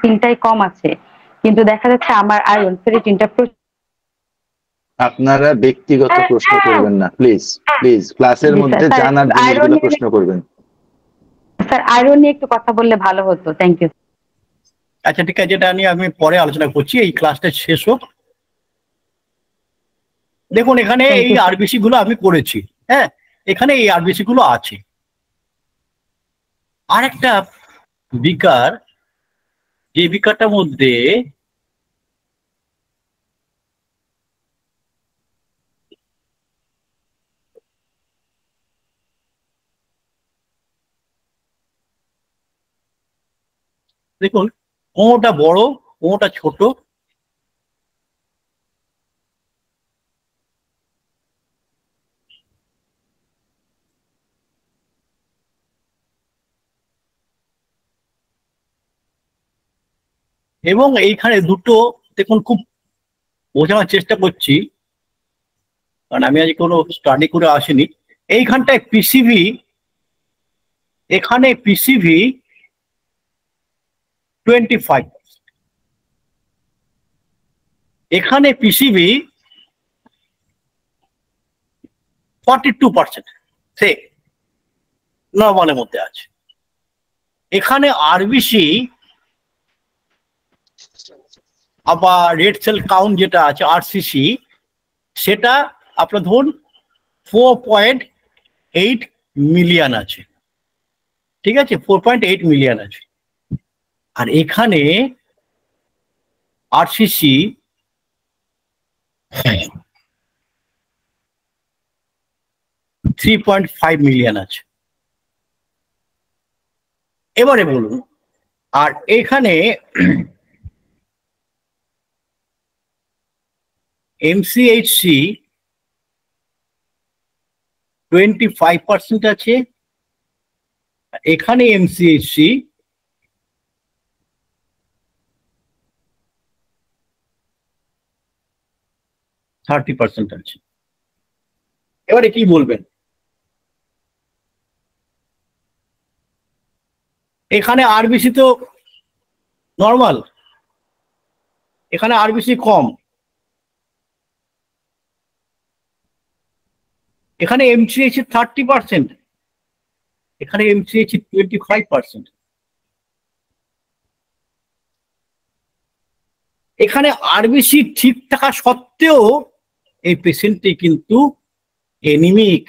তিনটাই কম আছে, কিন্তু দেখা যাচ্ছে আমার আয়রন ফেরিটিনটা আপনারা ব্যক্তিগত প্রশ্ন করবেন না, প্লিজ প্লিজ, ক্লাসের মধ্যে জানার জিনিসগুলো প্রশ্ন করবেন। স্যার আয়রন নিয়ে একটু কথা বললে ভালো হতো, থ্যাংক ইউ। আচ্ছা ঠিক আছে, এটা নিয়ে আমি পরে আলোচনা করছি, এই ক্লাসটা শেষ হোক। দেখুন এখানে এই আরবিসি গুলো আমি করেছি, হ্যাঁ, এখানে এই আরবিসি গুলো আছে। আর একটা বিকার, যে বিকারটার মধ্যে দেখুন কোনটা বড় কোনটা ছোট, এবং এইখানে দুটো দেখুন খুব বোঝানোর চেষ্টা করছি, কারণ আমি আজ কোনো স্টাডি করে আসিনি। এইখানটায় পিসিভি, এখানে পিসিভি 25, এখানে পিসিভি 42%, সে নর্মালের মধ্যে আছে। এখানে আরবিসি আবার রেড সেল কাউন্ট যেটা আছে আরসিসি, সেটা আপনার ধরুন 4.8 মিলিয়ন আছে, ঠিক আছে, 4.8 মিলিয়ন আছে। আর এখানে আরসিসি 3.5 মিলিয়ন আছে। এবারে বলুন, আর এখানে এমসিএইচসি 25% আছে, এখানে এমসিএইচসি 30% আছে। এবারে কি বলবেন? এখানে আরবিসি তো নর্মাল, এখানে আরবিসি কম, এখানে এমসিএইচসি 30%, এখানে এমসিএইচসি 25%। এখানে আরবিসি ঠিক থাকা সত্ত্বেও এই পেশেন্টটি কিন্তু এনিমিক,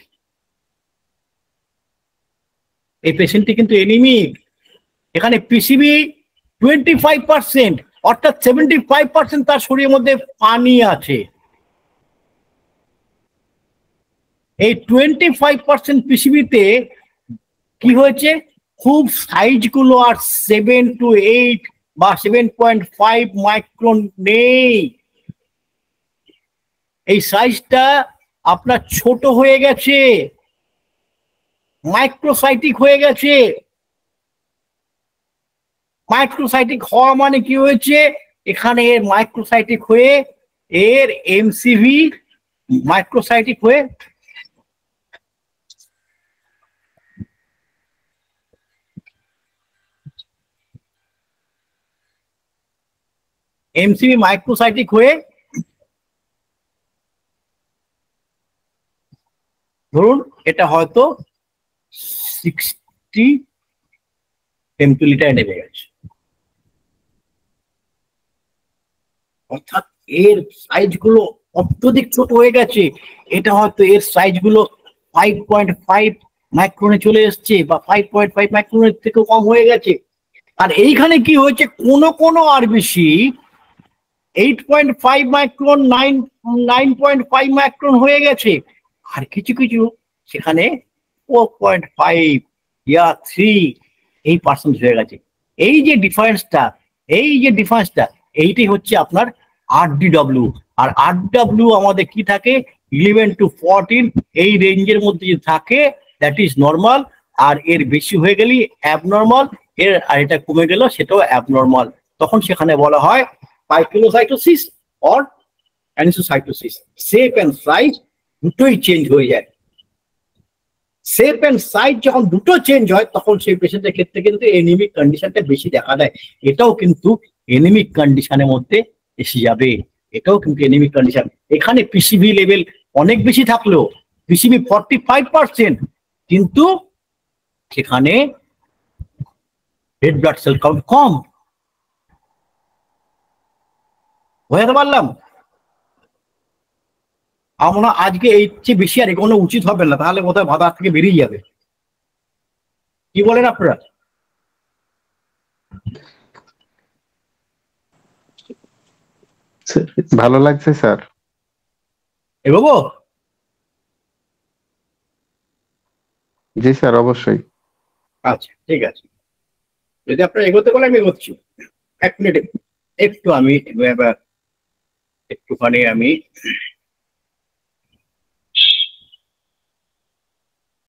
এই পেশেন্টটি কিন্তু এনিমিক। এখানে পিসিবি 25%, অর্থাৎ 75% তার শরীরের মধ্যে পানি আছে। এই 25% পিসিবিতে কি হয়েছে, খুব সাইজগুলো আর 7 to 8 বা 7.5 মাইক্রন নেই। এই সাইজটা আপনার ছোট হয়ে গেছে, মাইক্রোসাইটিক হয়ে গেছে। মাইক্রোসাইটিক হওয়া মানে কি হয়েছে, এখানে এর মাইক্রোসাইটিক হয়ে এর এমসিভি মাইক্রোসাইটিক হয়ে এমসিভি মাইক্রোসাইটিক হয়ে ধরুন এটা হয়তো 60 হেমটোলিটারে নেমে গেছে, অর্থাৎ এর সাইজ গুলো অত্যধিক ছোট হয়ে গেছে। এটা হয়তো এর সাইজ গুলো 5.5 মাইক্রনে চলে এসছে বা 5.5 মাইক্রনের থেকেও কম হয়ে গেছে। আর এইখানে কি হয়েছে, কোন কোন আরবিসি 8.5 মাইক্রন, 9.5 মাইক্রন হয়ে গেছে, আর কিছু কিছু সেখানে 4.5 ইয়া 3 এই পার্সেন্ট হয়ে গেছে। এই যে ডিফারেন্সটা, এইটাই হচ্ছে আপনার আরডিডব্লিউ। আর আরডব্লিউ আমাদের কি থাকে, 11 to 14 এই রেঞ্জের মধ্যে যদি থাকে দ্যাট ইজ নর্মাল, আর এর বেশি হয়ে গেলে অ্যাবনর্মাল, এর আর এটা কমে গেল সেটাও অ্যাবনর্মাল। তখন সেখানে বলা হয় পাইলোসাইটোসিস অর অ্যানিসোসাইটোসিস। শেপ এন্ড সাইজ দুটোই চেঞ্জ হয়ে যায়। শেপ এন্ড সাইজ যখন দুটো চেঞ্জ হয় তখন সেই পেশেন্টের ক্ষেত্রে কিন্তু এনিমিক কন্ডিশনটা বেশি দেখা দেয়। এটাও কিন্তু এনিমিক কন্ডিশনের মধ্যে এসে যাবে, এটাও কিন্তু এনিমিক কন্ডিশন। এখানে পিসিবি লেভেল অনেক বেশি থাকলেও, পিসিবি 45%, কিন্তু সেখানে রেড ব্লাড সেল কাউন্ট কম। বোঝাতে পারলাম? আমরা আজকে এই চেয়ে বেশি আর এগোনো উচিত হবে না, তাহলে বোধহয় বাজার থেকে বেরিয়ে যাবে। কি বলেন আপনারা? ভালো লাগছে স্যার। এগোবো? জি স্যার, অবশ্যই। আচ্ছা ঠিক আছে, যদি আপনারা এগোতে বলে আমি এগোচ্ছি। 1 মিনিট একটু আমি একটুখানি আমি